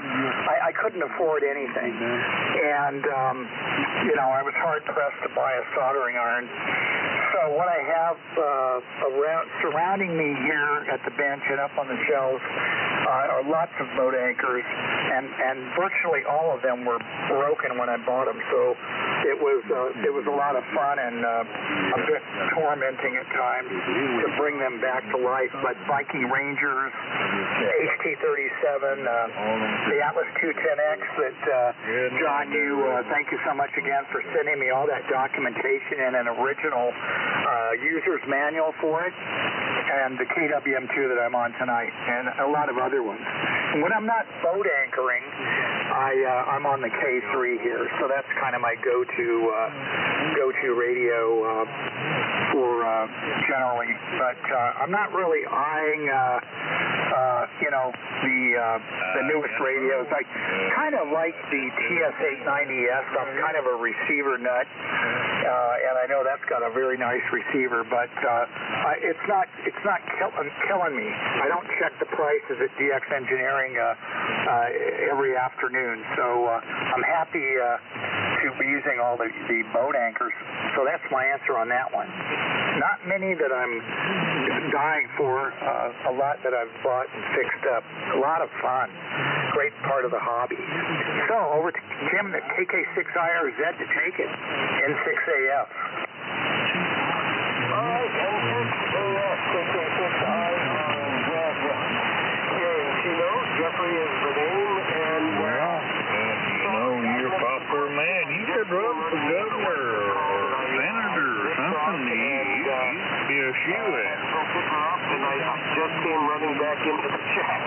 I couldn't afford anything, and I was hard pressed to buy a soldering iron. So what I have surrounding me here at the bench and up on the shelves are lots of boat anchors, and virtually all of them were broken when I bought them. So it was a lot of fun and a bit tormenting at times to bring them back to life. But Viking Rangers, HT-37, the Atlas 210X that John, thank you so much again for sending me all that documentation and an original user's manual for it, and the KWM2 that I'm on tonight, and a lot of other ones. And when I'm not boat anchoring, I'm on the K3 here, so that's kind of my go-to radio for generally. But I'm not really eyeing the newest radios. I kind of like the TS-890S. I'm kind of a receiver nut, and I know that's got a very nice receiver, but it's not killing me. I don't check the prices at DX Engineering every afternoon, so I'm happy to be using all the boat anchors. So that's my answer on that one. Not many that I'm dying for, a lot that I've bought and fixed up. A lot of fun. Great part of the hobby. So over to Jim, the KK6IRZ to take it. N6AF. Jeffrey is the name, and you're a popular man. You could run for governor or senator or something. You used to be a shoe-in. And I just came running back into the chat.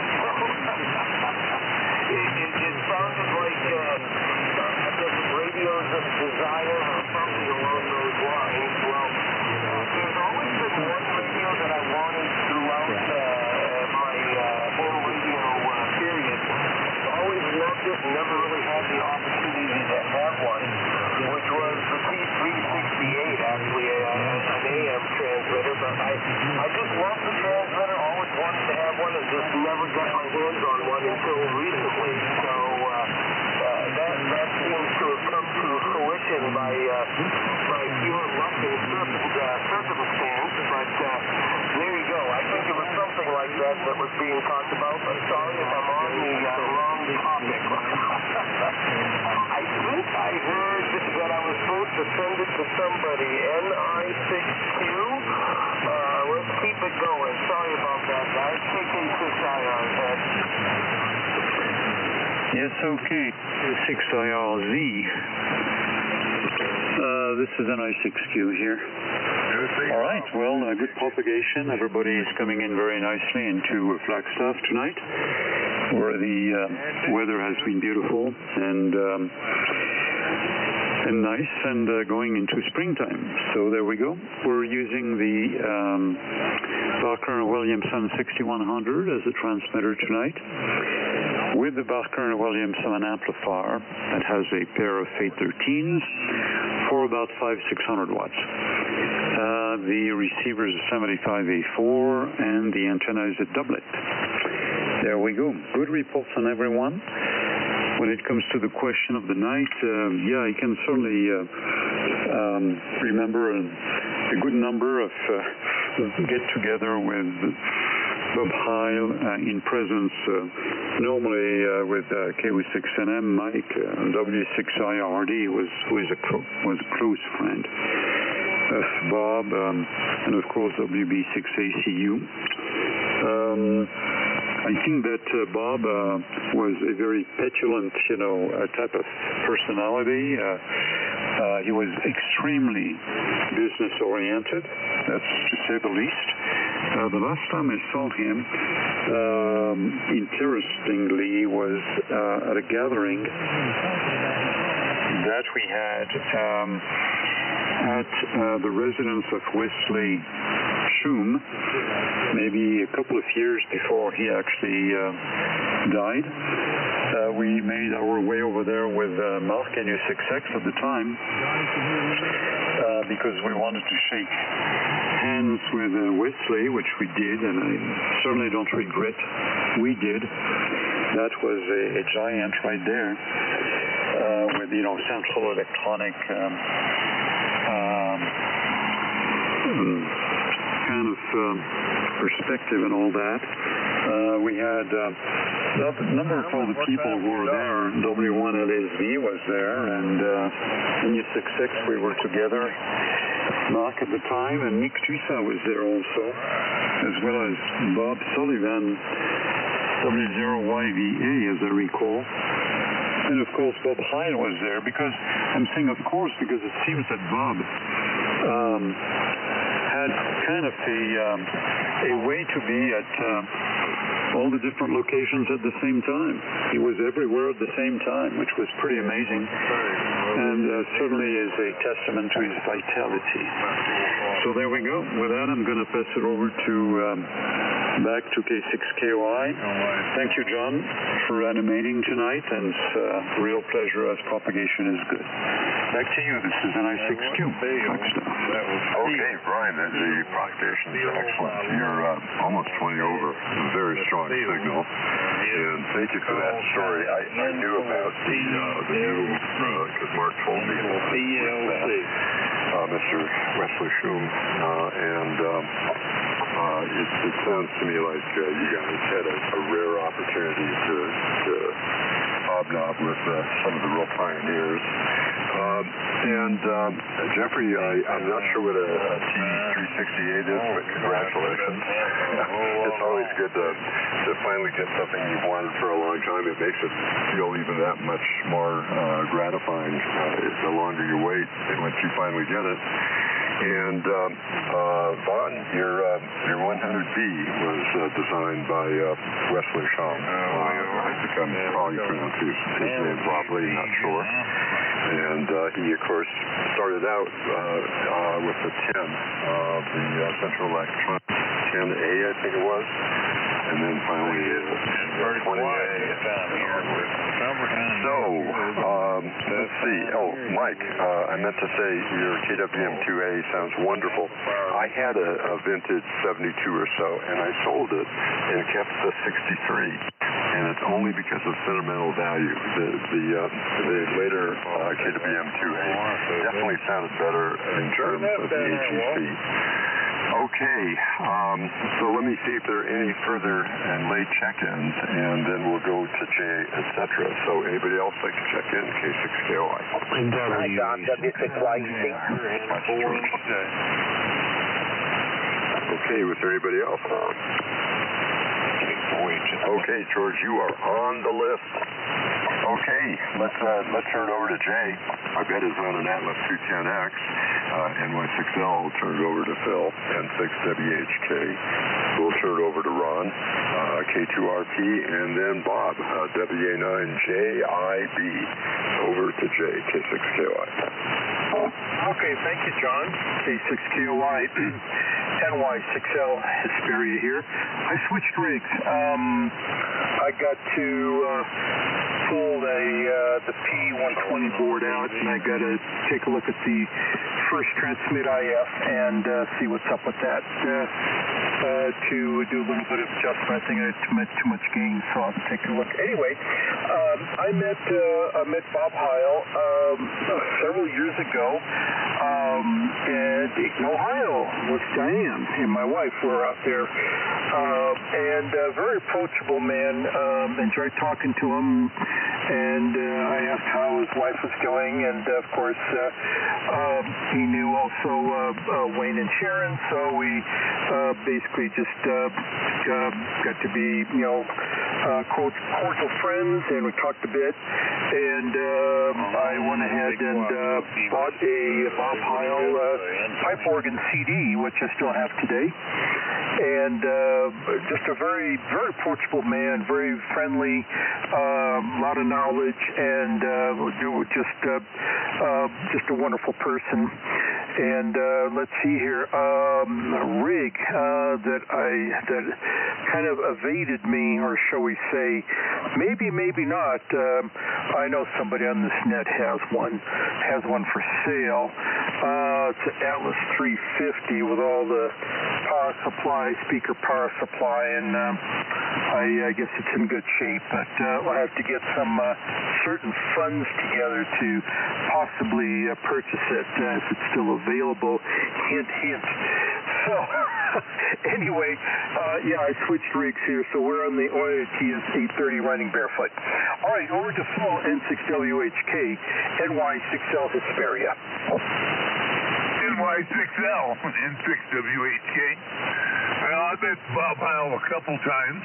It sounded like I guess radios of desire or something along those lines. Well, there's always been one radio that I wanted throughout my whole radio period. Always loved it, never really had the opportunity to have one, which was the P368, actually, an AM transmitter, but I just loved the transmitter, always wanted to have one, and just never got my hands on one until recently. So that seems to have come to fruition by pure luck and circumstance, but there you go. I think it was something like that was being talked about. I'm sorry if I'm on the wrong topic. I think I heard that I was supposed to somebody. N-I-6Q. Let's keep it going. Sorry about that, guys. KK6IR ahead. Yes, okay. 6IRZ. This is NI6Q here. All right, well, good propagation. Everybody is coming in very nicely into Flagstaff tonight, where the weather has been beautiful and nice and going into springtime. So there we go. We're using the Barker & Williamson 6100 as a transmitter tonight, with the Barker & Williamson amplifier that has a pair of 813s for about 500-600 watts. The receiver is a 75A4 and the antenna is a doublet. There we go. Good reports on everyone. When it comes to the question of the night, yeah, I can certainly remember a good number of get-together with Bob Heil in presence, normally with KW6NM, Mike, W6IRD was a close friend of Bob, and of course WB6ACU. I think that Bob was a very petulant, type of personality. He was extremely business-oriented, that's to say the least. The last time I saw him, interestingly, was at a gathering that we had at the residence of Wesley Shum, maybe a couple of years before he actually died. We made our way over there with Mark and U6X at the time because we wanted to shake hands with Wesley, which we did, and I certainly don't regret we did. That was a giant right there with, central electronic kind of perspective and all that. We had a number of all the people who were there. W1LSV was there, and U6X, we were together. Mark at the time, and Nick Tusa was there also, as well as Bob Sullivan, W0YVA, as I recall. And of course, Bob Heil was there, because I'm saying of course, because it seems that Bob had kind of a way to be at all the different locations at the same time. He was everywhere at the same time, which was pretty amazing, and certainly is a testament to his vitality. So there we go. With that, I'm going to pass it over to back to K6KOI. Thank you, John, for animating tonight, and it's a real pleasure as propagation is good. Back to you. This is NI6Q. Okay, Brian, the propagation is excellent. You're almost 20 over. Very strong signal. And thank you for that story. I knew about the new, because Mark told me Mr. Wesley Shum, and it sounds to me like you guys had a rare opportunity to hobnob with some of the real pioneers. And Jeffrey, I'm not sure what a T368 is, but congratulations. It's always good to finally get something you've wanted for a long time. It makes it feel even that much more gratifying the longer you wait and once you finally get it. And Vaughn, your 100B was designed by Wesley Shum. I think I'm probably pronouncing his name properly, not sure. And he, of course, started out with the 10, the Central Electronic 10A, I think it was. And then finally, 20A. So, let's see. Oh, Mike, I meant to say your KWM2A sounds wonderful. I had a vintage 72 or so, and I sold it and kept the 63. And it's only because of sentimental value. The later KWM2A definitely sounded better in terms of the AGC. Okay, so let me see if there are any further and late check-ins, and then we'll go to Jay, etc. So anybody else like to check in? K6KOI. Hi, Don, W6YC. Okay, was there anybody else? Okay, George, you are on the list. Okay, let's turn it over to Jay. My bet is on an Atlas 210X. NY6L, we'll turn it over to Phil. N6WHK, we'll turn it over to Ron. K2RP, and then Bob, WA9JIB. Over to Jay, K6KOI. Okay, thank you, John. K6KOI, NY6L, Hesperia here. I switched rigs. I got to pull the P120 board out, and I got to take a look at the first transmit IF and see what's up with that. To do a little bit of adjustment. I think I had too much gain, so I'll take a look. Anyway, I met Bob Heil several years ago at Dayton, Ohio, with Diane and my wife. Were out there, and a very approachable man. Enjoyed talking to him, and I asked how his wife was doing, and of course he knew also Wayne and Sharon, so we basically just got to be, cordial friends, and we talked a bit, and I went ahead and bought a Bob Heil pipe organ CD, which I still have today, and just a very, very approachable man, very friendly, a lot of knowledge, and just a wonderful person. And let's see here, a rig that kind of evaded me, or shall we say, maybe not. I know somebody on this net has one for sale. It's an Atlas 350 with all the power supply, speaker power supply, and I guess it's in good shape, but I'll have to get some certain funds together to possibly purchase it if it's still available. Hint, hint. So, anyway, I switched rigs here, so we're on the OITS 830 running barefoot. All right, over to Phil, N6WHK, NY6L Hesperia. NY6L, N6WHK. I met Bob Heil a couple times.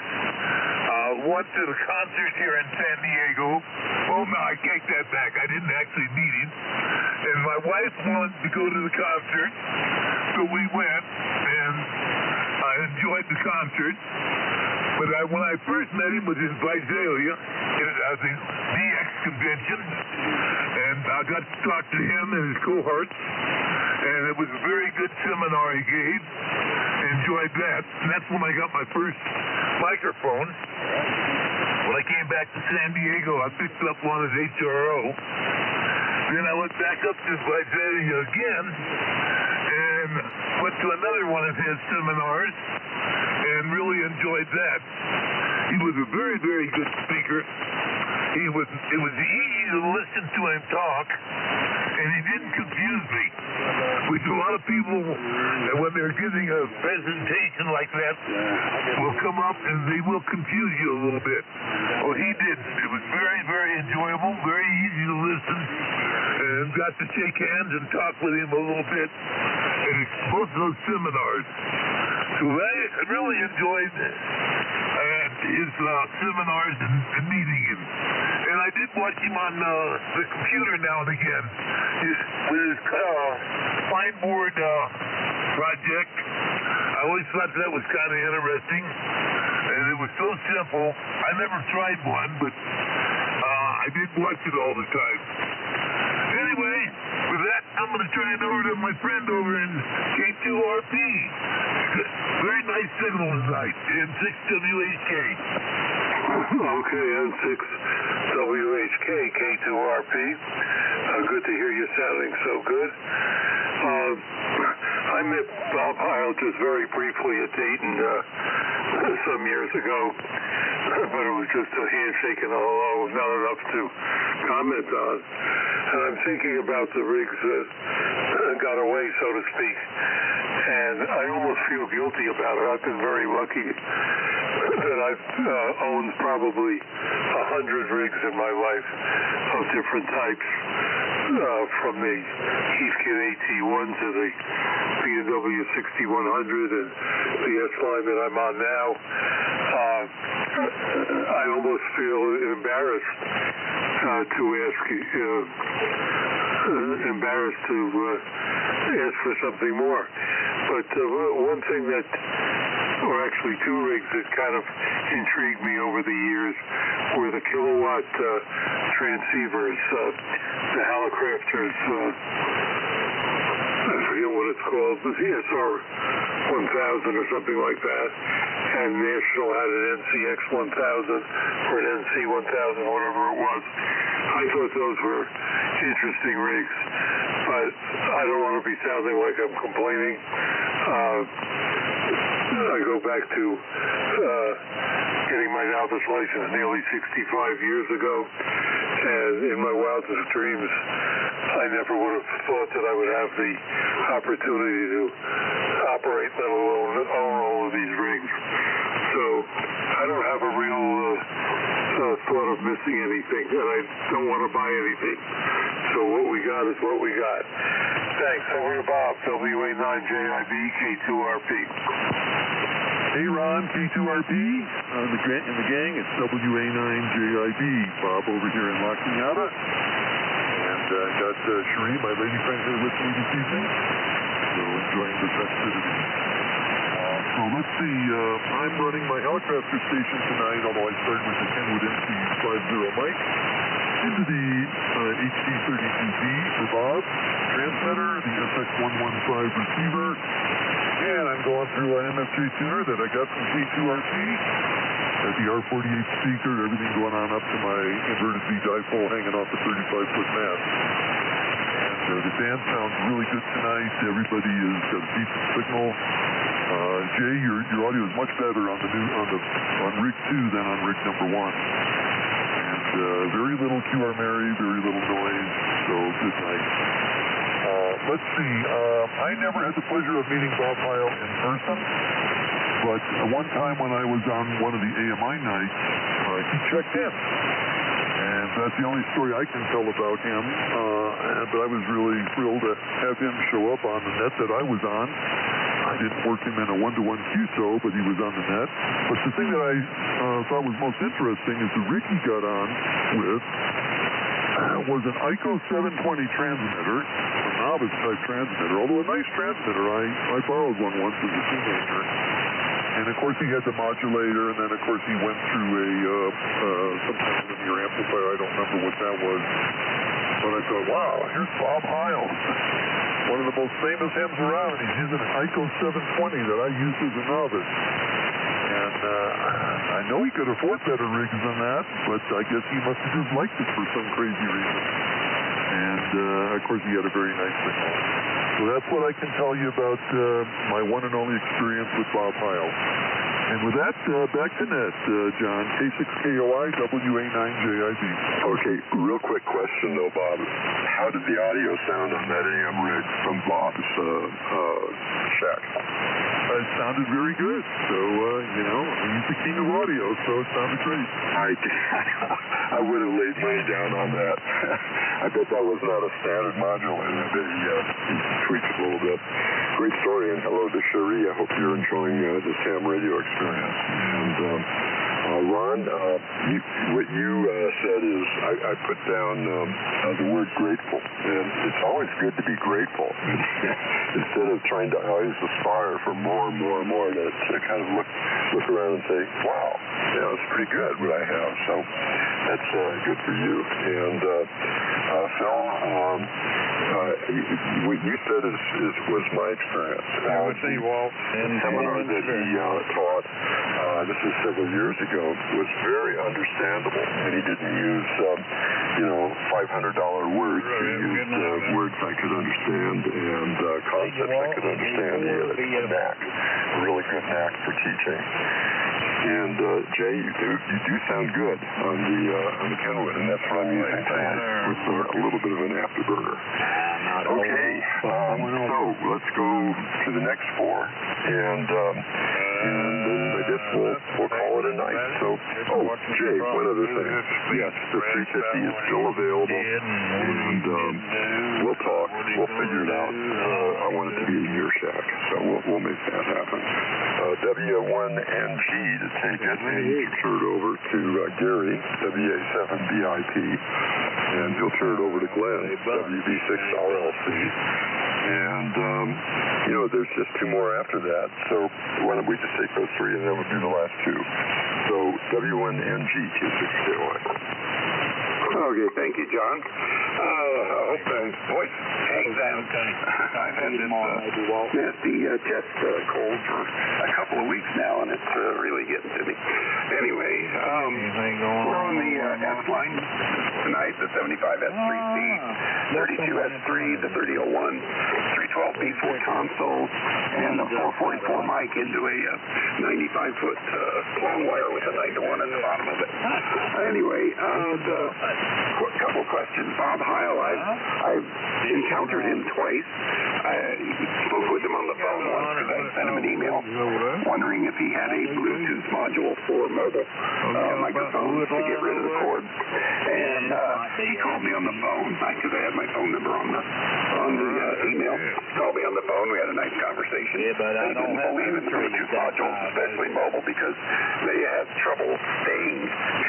Went to the concert here in San Diego. Oh, no, I take that back. I didn't actually meet him. And my wife wanted to go to the concert, so we went, and I enjoyed the concert. But when I first met him was in Visalia at the DX convention, and I got to talk to him and his cohorts, and it was a very good seminar he gave. Enjoyed that, and that's when I got my first microphone. When I came back to San Diego, I picked up one at HRO. Then I went back up to Visalia again, and went to another one of his seminars, and really enjoyed that. He was a very, very good speaker. It was easy to listen to him talk, and he didn't confuse me. Which a lot of people, when they're giving a presentation like that, will come up and they will confuse you a little bit. Well, he didn't. It was very, very enjoyable, very easy to listen, and got to shake hands and talk with him a little bit at both of those seminars. So I really enjoyed his seminars and meeting him. And I did watch him on the computer now and again with his fine board project. I always thought that was kind of interesting, and it was so simple. I never tried one, but I did watch it all the time. Anyway, with that, I'm going to turn it over to my friend over in K2RP. Very nice signal tonight, N6WHK. Okay, N6WHK, K2RP. Good to hear you sounding so good. I met Bob Heil just very briefly at Dayton some years ago, but it was just a handshake and a hello, not enough to comment on. And I'm thinking about the rigs that got away, so to speak, and I almost feel guilty about it. I've been very lucky that I've owned probably 100 rigs in my life of different types, from the Heathkit AT1 to the B&W 6100 and the S-Line that I'm on now. I almost feel embarrassed to ask for something more. But one thing that, or actually two rigs that kind of intrigued me over the years were the kilowatt transceivers, the Hallicrafters, I forget what it's called, the ESR 1000 or something like that, and National had an NCX 1000 or an NC 1000, whatever it was. I thought those were interesting rigs, but I don't want to be sounding like I'm complaining. I go back to getting my novice license nearly 65 years ago, and in my wildest dreams, I never would have thought that I would have the opportunity to operate, let alone own all of these rigs. So I don't have a real thought of missing anything, and I don't want to buy anything. So what we got is what we got. Thanks. Over to Bob, WA9JIB, K2RP. Hey Ron, K2RP, in the gang, it's WA9JIB. Bob over here in La Cunada. And got Cherie, my lady friend, here with me this evening. So enjoying the festivities. So let's see, I'm running my helicopter station tonight, although I started with the Kenwood NC50 mic, into the HD32B for Bob, transmitter, the SX115 receiver, and I'm going through an MFJ tuner that I got from K2RP, at the R48 speaker, everything going on up to my inverted V dipole hanging off the 35-foot mast. And the band sounds really good tonight. Everybody has got a decent signal. Jay, your audio is much better on rig 2 than on rig number 1. And very little QR Mary, very little noise, so good night. Let's see, I never had the pleasure of meeting Bob Heil in person, but one time when I was on one of the AMI nights, he checked in. And that's the only story I can tell about him, but I was really thrilled to have him show up on the net that I was on. I didn't work him in a one-to-one QSO, but he was on the net. But the thing that I thought was most interesting is the rig he got on with was an ICO 720 transmitter, a novice-type transmitter, although a nice transmitter. I borrowed one once as a teenager. And, of course, he had the modulator, and then, of course, he went through some kind of linear amplifier. I don't remember what that was. But I thought, wow, here's Bob Heil. One of the most famous hems around. He's using an ICO 720 that I used as a novice. And I know he could afford better rigs than that, but I guess he must have just liked it for some crazy reason. And, of course, he had a very nice signal. So that's what I can tell you about my one and only experience with Bob Heil. And with that, back to net, John, K6KOI, WA9JIB. Okay, real quick question though, Bob. How did the audio sound on that AM rig from Bob's shack? It sounded very good. So, he's the king of audio, so it sounded great. I would have laid money down on that. I bet that was not a standard modulator. He tweaked it a little bit. Great story, and hello to Cherie. I hope you're enjoying this ham radio experience. And Ron, what you said is, I put down the word grateful, and it's always good to be grateful. Instead of trying to always aspire for more and more and more, to kind of look around and say, wow, it's pretty good what I have. So that's good for you. And Phil, what you said was my experience. The seminar that he taught, this is several years ago, was very understandable, and he didn't use $500 words. He used words words I could understand and concepts I could understand. He had a knack, a really good knack for teaching. And Jay, you do sound good on the Kenwood, and that's what I'm using tonight with a little bit of an afterburner. Okay, so let's go to the next four, and then I guess we'll call it a night. So, Jay, one other thing. Yes, the 350 is still available, and we'll talk. We'll figure it out. I want it to be a year shack, so we'll make that happen. W1NG to take it, and you can turn it over to Gary, WA7BIP, and he'll turn it over to Glenn, WB6RLC. And, there's just two more after that, so why don't we just take those three, and then we'll do the last two. So, W1NG, Q6KY. Okay, thank you, John. I hope my voice hangs out. I've had this nasty chest cold for a couple of weeks now, and it's really getting to me. Anyway, we're on the S line tonight, the 75S3C, 32S3, the 3001, 312B4 console, and a 444 mic into a 95-foot long wire with a 9-to-1 at the bottom of it. Anyway, a couple questions. Bob Heil, I've encountered him twice. I spoke with him on the phone once because I sent him an email wondering if he had a Bluetooth module for mobile microphones to get rid of the cord. And he called me on the phone because I had my phone number on the email. He called me on the phone. We had a nice conversation. They didn't believe in Bluetooth modules, especially mobile, because they have trouble staying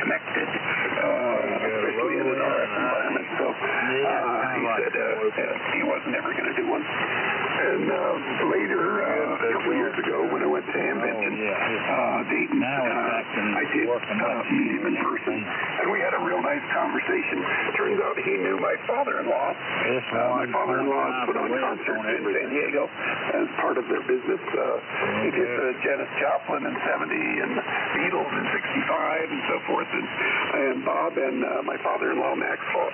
connected, especially in an RF environment. So he said he wasn't ever going to do one. And later, a couple years ago, when I went to Hamvention, Dayton, I did meet him in person, and we had a real nice conversation. Turns out he knew my father-in-law. My father-in-law's put on concerts in San Diego as part of their business. He did Janis Joplin in 70 and Beatles in 65 and so forth. And Bob and my father-in-law, Max Hall,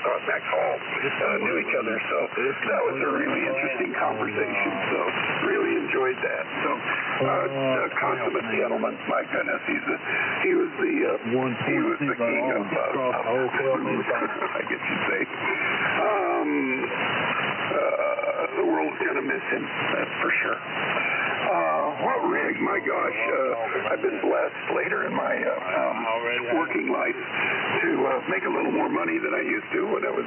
knew each other. So that was a really interesting conversation. So really enjoyed that. So consummate gentleman, my goodness, he was the king of blues, I guess you'd say. The world's gonna miss him, that's for sure. What rig? My gosh, I've been blessed later in my working life to make a little more money than I used to when I was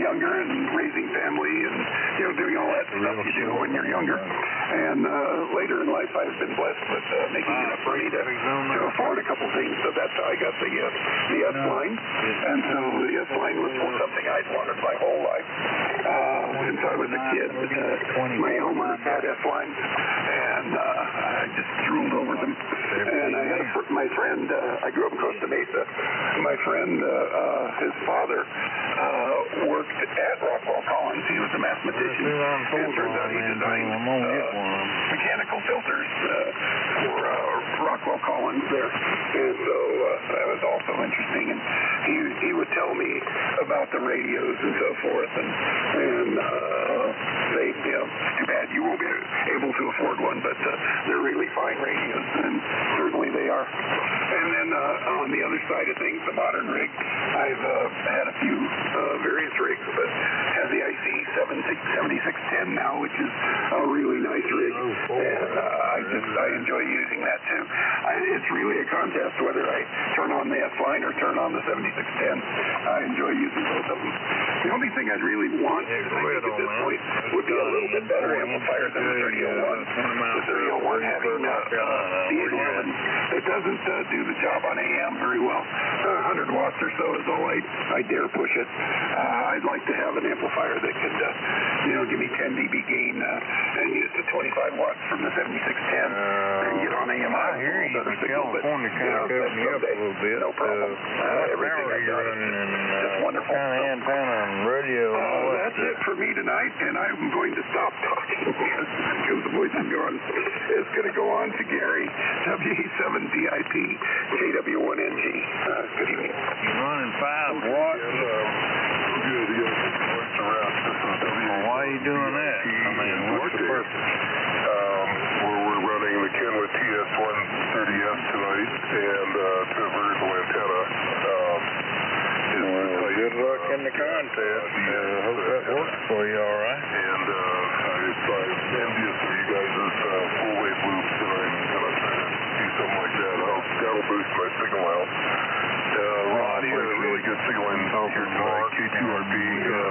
younger and raising family and doing all that stuff you do when you're younger. And later in life, I've been blessed with making enough money to afford a couple things. So that's how I got the S line. And so the S line was something I'd wanted my whole life since I was a kid. My Elmer's had S lines, and I just drooled over them. And I had my friend. I grew up in Costa Mesa. My friend, his father, worked at Rockwell Collins. He was a mathematician, and turns out he designed mechanical filters for Rockwell Collins there. And so that was also interesting. And he would tell me about the radios and so forth. And say, too bad you won't be able to afford one, but they're really fine radios, and certainly they are. And then on the other side of things, the modern rig, I've had a few various rigs, but have the IC 7610 now, which is a really nice rig, and I enjoy using that too. It's really a contest whether I turn on the S line or turn on the 7610. I enjoy using both of them. The only thing I'd really want, I think at this point, would be a little bit better amplifier than the 3001. The 3001 having the 811, it doesn't do the job on AM very well. 100 watts or so is all I dare push it. I'd like to have an amplifier that could, give me 10 dB gain and use the 25 watts from the 7610 and get on AM. I hear you, but California kind of cut me up a little bit. No problem. Everything I got is just wonderful. Kind of antenna and radio. That's it for me tonight, and I'm going to stop talking because the voice is gone. It's going to go on to Gary, WA7VIP, KW1NG. Good evening. You're running 5 watts. Good, yeah. Around. you doing that? I mean, what's the purpose? We're running the Kenwood TS130S tonight, and it's a vertical antenna. Good luck in the contest. Hope that works for you, all right? And I'm envious of you guys' full-wave loops, and I'm going to try to do something like that. That'll boost my signal out. Ron, you had a really good signal in here tonight, K2RP.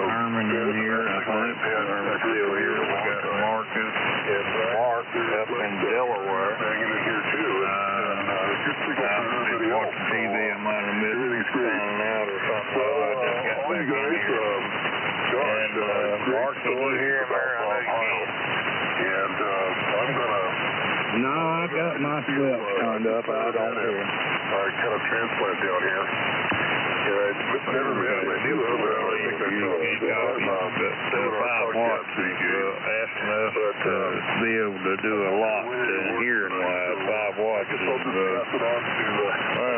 Herman in here, I think. Still here. We got Marcus and Mark up in Delaware. Hanging in here, too. Good signal for everybody else. Watching TV, I might have missed signing out or something. So I just got back in here. And Mark, you can hear him there? I know you can. And I'm going to... No, I got my switch turned up. I don't hear him. Kind of transplant down here. Yeah, it's never been my deal, but I think that's all. 5 watts is asking us to be able to do a lot hearing wise. 5 watts is, oh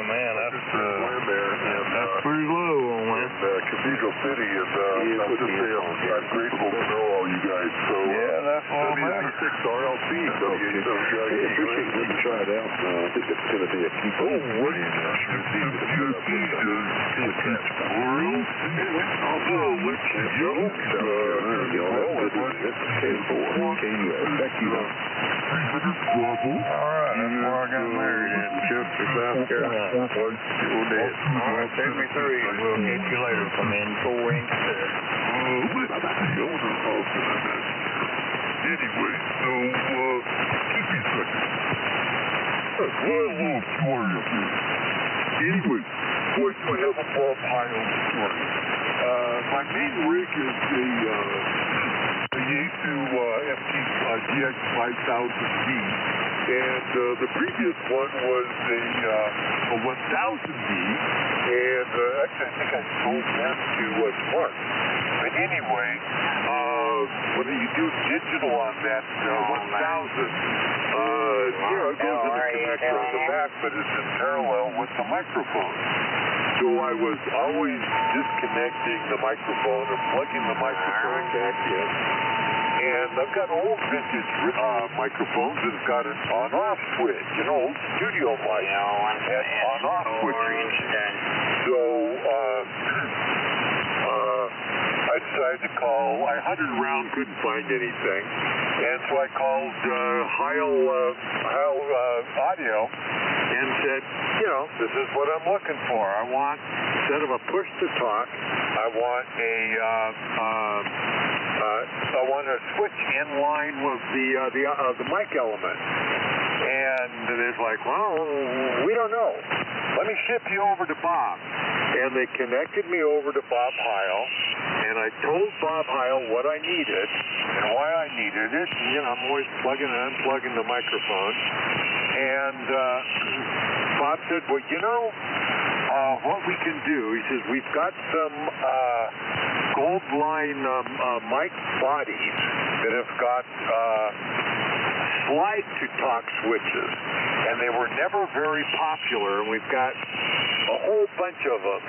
man, that's pretty low on that. Cathedral City is, I'm grateful to know all you guys. So, yeah, that's all that. W6 RLC, appreciate you try it out. I think it's going to be a key. Oh, what is that? I'll let you go. Alright, that's where I got married in Chester, South Carolina. Alright, take me through. We'll get you later. Come in 4-inch set. Anyway, so, give me a second. Anyway, boys, I have a Bob Heil story. My main rig is the Yaesu FT GX 5000D, and the previous one was a 1000D, and actually I think I sold that to Smart. But anyway, when you do digital on that 1000, it goes in the connector on the back, but it's in parallel with the microphone. So I was always disconnecting the microphone or plugging the microphone back in. And I've got old vintage microphones that have got an on-off switch, old studio mic had on-off switches. So I decided to call. I hunted around, couldn't find anything, and so I called Heil Audio and said, this is what I'm looking for. I want, instead of a push-to-talk, I want a switch in line with the mic element. And they're like, well, we don't know. Let me ship you over to Bob. And they connected me over to Bob Heil, and I told Bob Heil what I needed and why I needed it. I'm always plugging and unplugging the microphone. And Bob said, well, what we can do, he says, we've got some gold line mic bodies that have got slide-to-talk switches, and they were never very popular, and we've got a whole bunch of them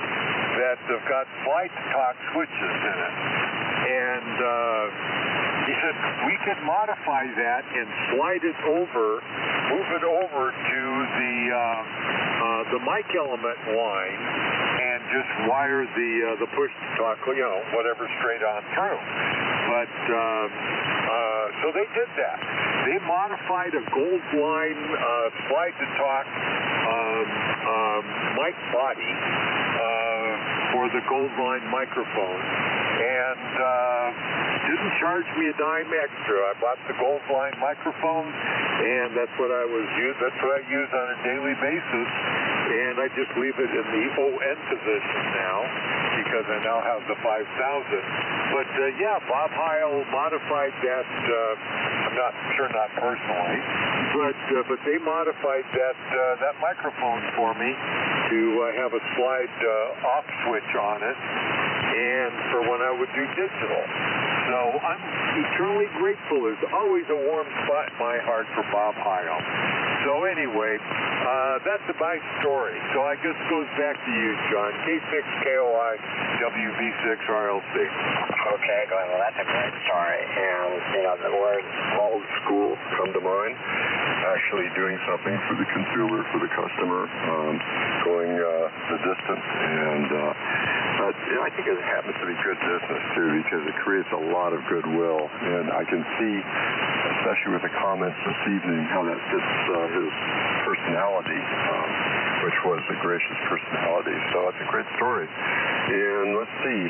that have got slide-to-talk switches in it. And he said, we could modify that and slide it over, move it over to the mic element line, and just wire the push-to-talk, whatever, straight on through. But so they did that. They modified a gold line slide-to-talk mic body for the gold line microphone, and didn't charge me a dime extra. I bought the gold line microphone, and that's what I use on a daily basis. And I just leave it in the ON position now because I now have the 5000. But Bob Heil modified that. I'm not sure, not personally, but they modified that microphone for me to have a slide off switch on it, and for when I would do digital. So I'm eternally grateful. There's always a warm spot in my heart for Bob Heil. So anyway, that's my story. So I guess it goes back to you, John. K6KOI, WB6RLC. Okay, Glenn, well, that's a great story. And, you know, the word Old school come to mind. Actually doing something for the consumer, for the customer, going the distance. And I think it happens to be good business, too, because it creates a lot of goodwill. And I can see, especially with the comments this evening, how that fits his personality, which was a gracious personality. So it's a great story. And let's see.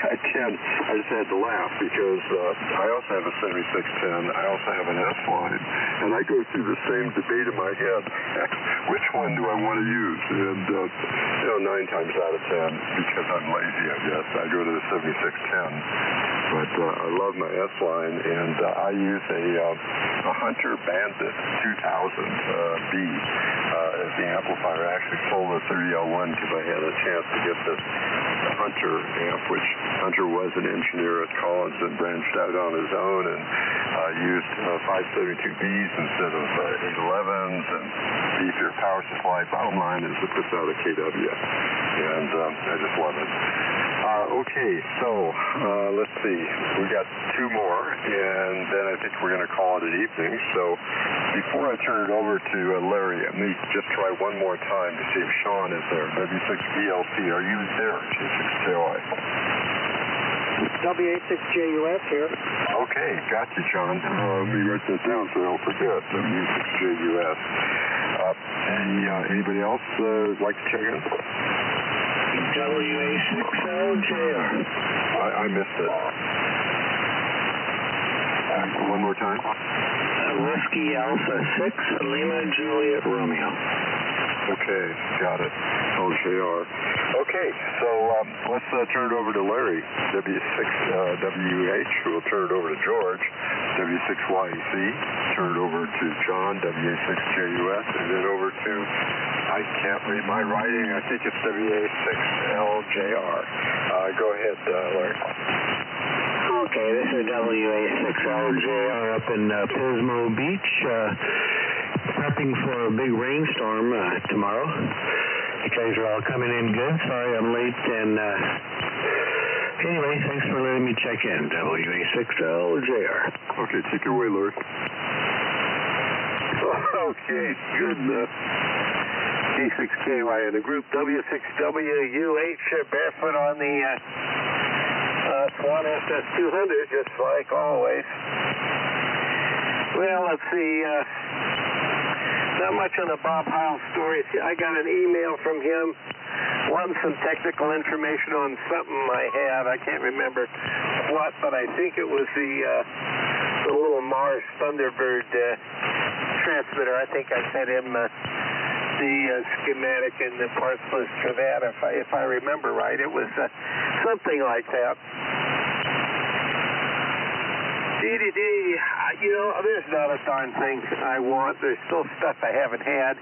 Again, I just had to laugh because I also have a 7610. I also have an S-line. And I go through the same debate in my head. Which one do I want to use? And, 9 times out of 10, because I'm lazy, I guess, I go to the 7610. But I love my S-line, and I use a Hunter Bandit 2000B as the amplifier. I actually sold a 30L1 because I had a chance to get this Hunter amp, which Hunter was an engineer at Collins and branched out on his own and used 572Bs instead of 811s and beefier power supply. Bottom line is it puts out a KW, and I just love it. Okay, so let's see. We got 2 more, and then I think we're going to call it an evening. So before I turn it over to Larry, let me just try one more time to see if Sean is there. W6BLC, are you there? J6KOI. W86JUS here. Okay, got you, John. Let me write that down so I don't forget. W6JUS. Anybody else like to check in? WA6LJR. I missed it. One more time. Whiskey Alpha 6, Lima Juliet Romeo. Okay, got it. LJR. Okay, so let's turn it over to Larry, W6WH. We'll turn it over to George, W6YEC. Turn it over to John, WA6JUS, and then over to, I can't read my writing, I think it's WA6LJR. Go ahead, Larry. Okay, this is WA6LJR up in Pismo Beach, prepping for a big rainstorm tomorrow. You guys are all coming in good. Sorry I'm late, and anyway, thanks for letting me check in, WA6LJR. Okay, take it away, Larry. Okay, good. K6KY in the group W6WUH, barefoot on the Swan SS200, just like always. Well, let's see. Not much on the Bob Heil story. I got an email from him, wanting some technical information on something I have. I can't remember what, but I think it was the little Mars Thunderbird transmitter. I think I sent him the schematic and the parts list for that. If I remember right, it was something like that. DDD, there's not a darn thing I want. There's still stuff I haven't had.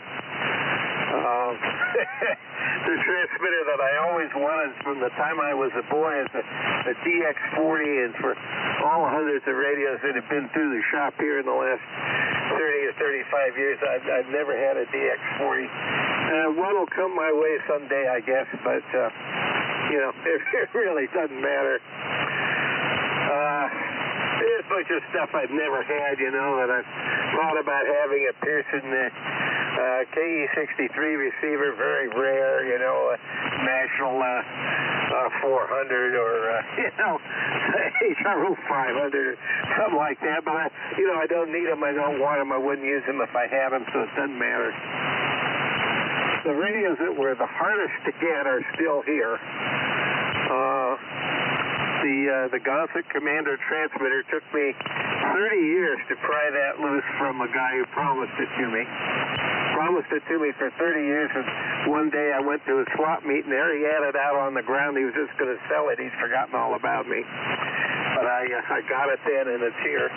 The transmitter that I always wanted from the time I was a boy is a DX40, and for all the hundreds of radios that have been through the shop here in the last 30 or 35 years, I've never had a DX40. One will come my way someday, I guess, but, it really doesn't matter. There's a bunch of stuff I've never had, that I've thought about having. A Pearson KE63 receiver, very rare, a National 400 or, HRO 500 or something like that. But, I don't need them. I don't want them. I wouldn't use them if I had them, so it doesn't matter. The radios that were the hardest to get are still here. The Gauntlet Commander transmitter took me 30 years to pry that loose from a guy who promised it to me. Promised it to me for 30 years, and one day I went to a swap meet, and there he had it out on the ground. He was just going to sell it. He's forgotten all about me. But I got it then, and it's here.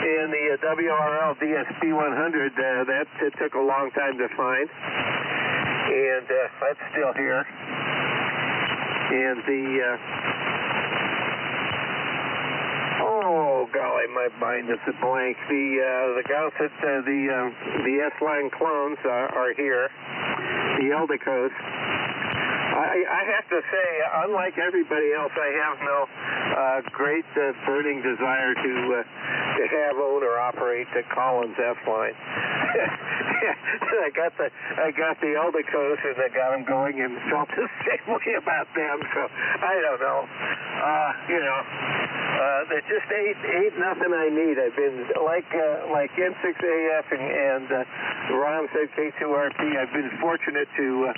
And the WRL DSP 100, that took a long time to find. And that's still here. And the my mind is a blank. The guys at the S-Line clones are here. The Eldicos. I have to say, unlike everybody else, I have no great burning desire to have, own, or operate the Collins S-Line. I got the Eldicos, and I got them going, and felt the same way about them. So I don't know. There just ain't nothing I need. I've been like N6AF and Ron said K2RP. I've been fortunate to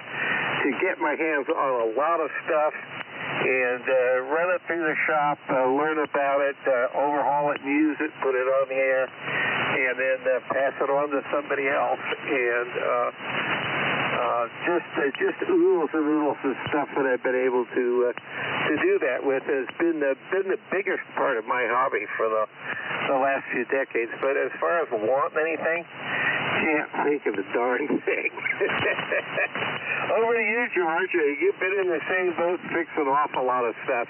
get my hands on a lot of stuff and run it through the shop, learn about it, overhaul it, and use it, put it on the air, and then pass it on to somebody else. And just oodles and oodles of stuff that I've been able to do that with has been the biggest part of my hobby for the last few decades. But as far as wanting anything, can't think of a darn thing. Over to you, George. You've been in the same boat, fixing an awful lot of stuff.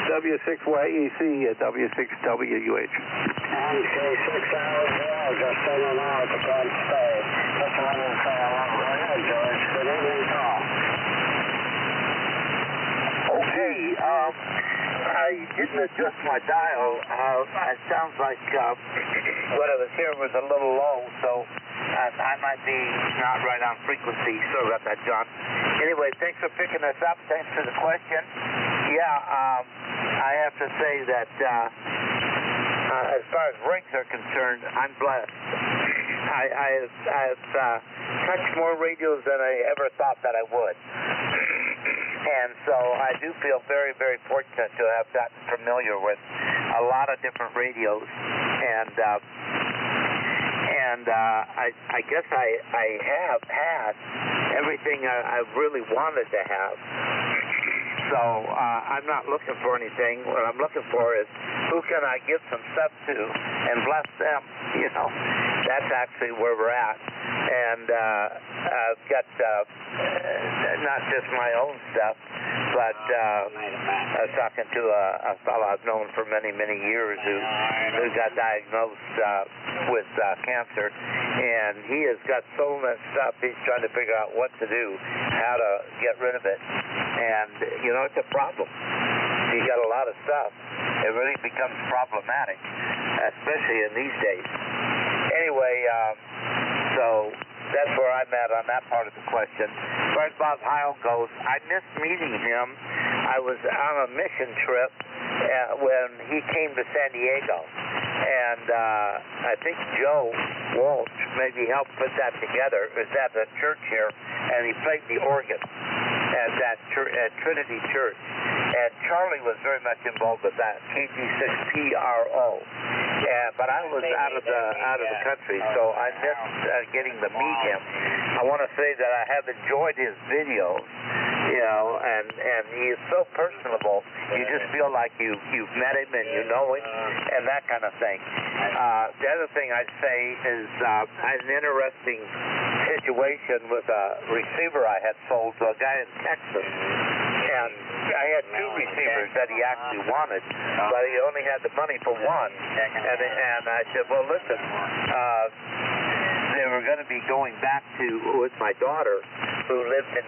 W6YEC at W6WUH. MC6 hours, just so you know, it's a good stay. Just wanted to say hello. Go ahead, George. Good evening, call. Okay, I didn't adjust my dial. It sounds like what I was hearing was a little low, so I might be not right on frequency. Sorry about that, John. Anyway, thanks for picking us up. Thanks for the question. Yeah, I have to say that as far as rigs are concerned, I'm blessed. I've touched more radios than I ever thought that I would. And so I do feel very, very fortunate to have gotten familiar with a lot of different radios. And I guess I have had everything I really wanted to have. So I'm not looking for anything. What I'm looking for is who can I give some stuff to and bless them. You know, that's actually where we're at. And I've got not just my own stuff, but I was talking to a fellow I've known for many, many years who got diagnosed with cancer, and he has got so much stuff. He's trying to figure out what to do, how to get rid of it. And, you know, it's a problem. You got a lot of stuff. It really becomes problematic, especially in these days. Anyway, so that's where I'm at on that part of the question. As far as Bob Heil goes, I missed meeting him. I was on a mission trip when he came to San Diego. And I think Joe Walsh maybe helped put that together. It was at the church here, and he played the organ at that at Trinity Church. And Charlie was very much involved with that, KG6PRO. But I was out of the country, so I missed getting to meet him. I want to say that I have enjoyed his videos, you know, and he is so personable. You just feel like you've met him and you know him, and that kind of thing. The other thing I'd say is I had an interesting situation with a receiver I had sold to a guy in Texas. And I had two receivers that he actually wanted, but he only had the money for one. And I said, well, listen, they were going to be going back with my daughter who lives in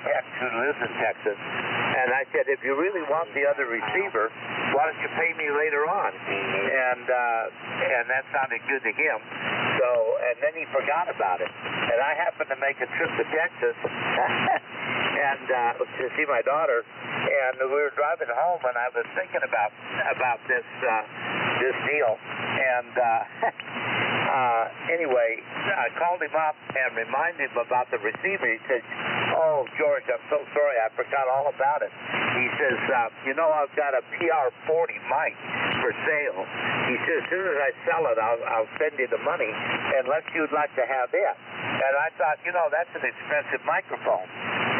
Texas. And I said, if you really want the other receiver, why don't you pay me later on? And that sounded good to him. So, and then he forgot about it. And I happened to make a trip to Texas and to see my daughter. And we were driving home, and I was thinking about this deal. And anyway, I called him up and reminded him about the receiver. He said, oh, George, I'm so sorry. I forgot all about it. He says, you know, I've got a PR40 mic for sale. He says, as soon as I sell it, I'll send you the money unless you'd like to have it. And I thought, you know, that's an expensive microphone.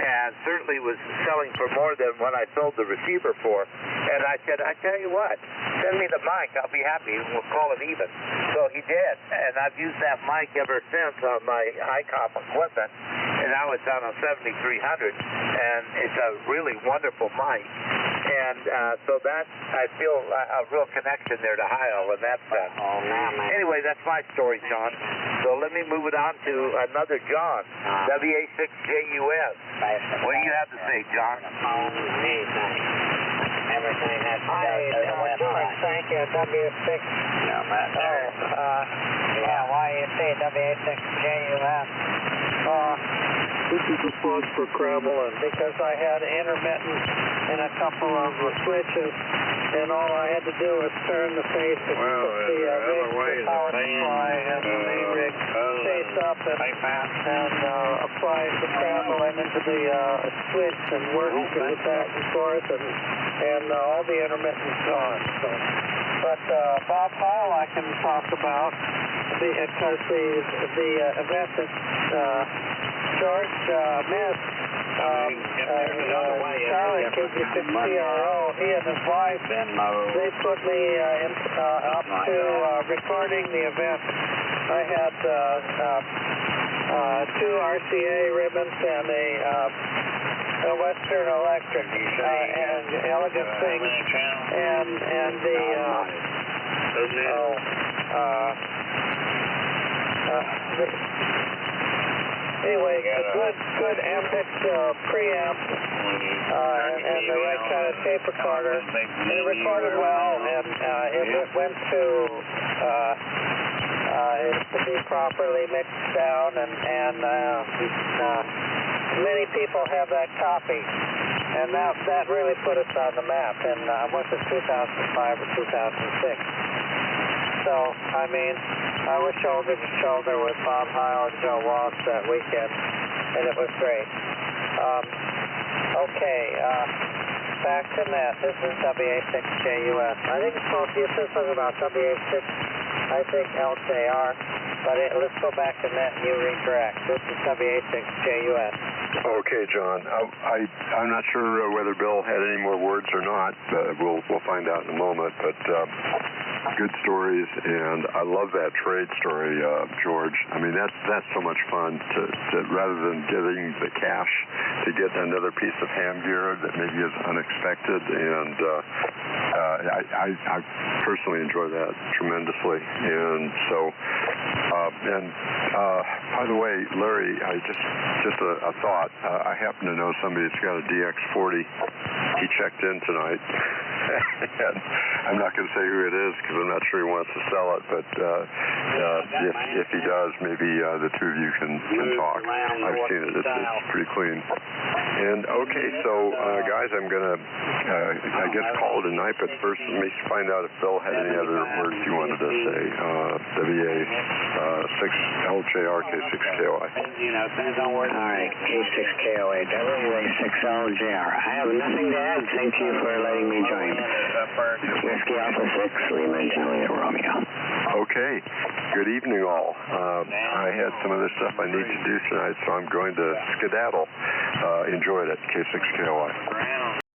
And certainly was selling for more than what I sold the receiver for. And I said, I tell you what, send me the mic. I'll be happy. We'll call it even. So he did. And I've used that mic ever since on my ICOM equipment. And now it's on a 7300. And it's a really wonderful mic. And And so that, I feel a real connection there to Heil, and that's anyway, that's my story, John. So let me move it on to another John, WA6JUS. What do you have to say, John? Everything has to go to thank you, W6. Why you say WA6JUS? This is a spot for Krabel, because I had intermittent in a couple of switches, and all I had to do was turn the face of the rig, the power supply, and the main rig face up and apply the Krabel into the switch and work it back and forth, and all the intermittent's gone. So. But Bob Heil I can talk about, because the event that George missed, Charlie, KG6CRO, he and his wife, they put me up to recording the event. I had 2 RCA ribbons and a Western Electric and elegant things, and the anyway, a good Ampex preamp and the right kind of tape recorder. And it recorded well, and it went to it to be properly mixed down, and many people have that copy, and that really put us on the map. And was it 2005 or 2006? So I mean, I was shoulder to shoulder with Bob Heil and Joe Walsh that weekend, and it was great. Back to net. This is WA6JUS. I think it's supposed to be something about WA6, I think LJR, but let's go back to net and you redirect. This is WA6JUS. Okay, John. I'm not sure whether Bill had any more words or not. We'll find out in a moment, but good stories, and I love that trade story, George. I mean, that's so much fun to rather than getting the cash, to get another piece of ham gear that maybe is unexpected, and I personally enjoy that tremendously. And so, by the way, Larry, just a thought. I happen to know somebody that's got a DX40. He checked in tonight. And I'm not going to say who it is because I'm not sure he wants to sell it, but if he does, maybe the two of you can talk. I've seen it. It's pretty clean. And okay, so guys, I'm going to, I guess, call it a night, but first let me find out if Bill had any other words he wanted to say. WA6LJR K6KOI. All right, K6KOA, WA6LJR. I have nothing to add. Thank you for letting me join. Whiskey Alpha 6, Lima Juliet Romeo. Okay. Good evening, all. I had some other stuff I need to do tonight, so I'm going to skedaddle. Enjoyed it. K6KOI.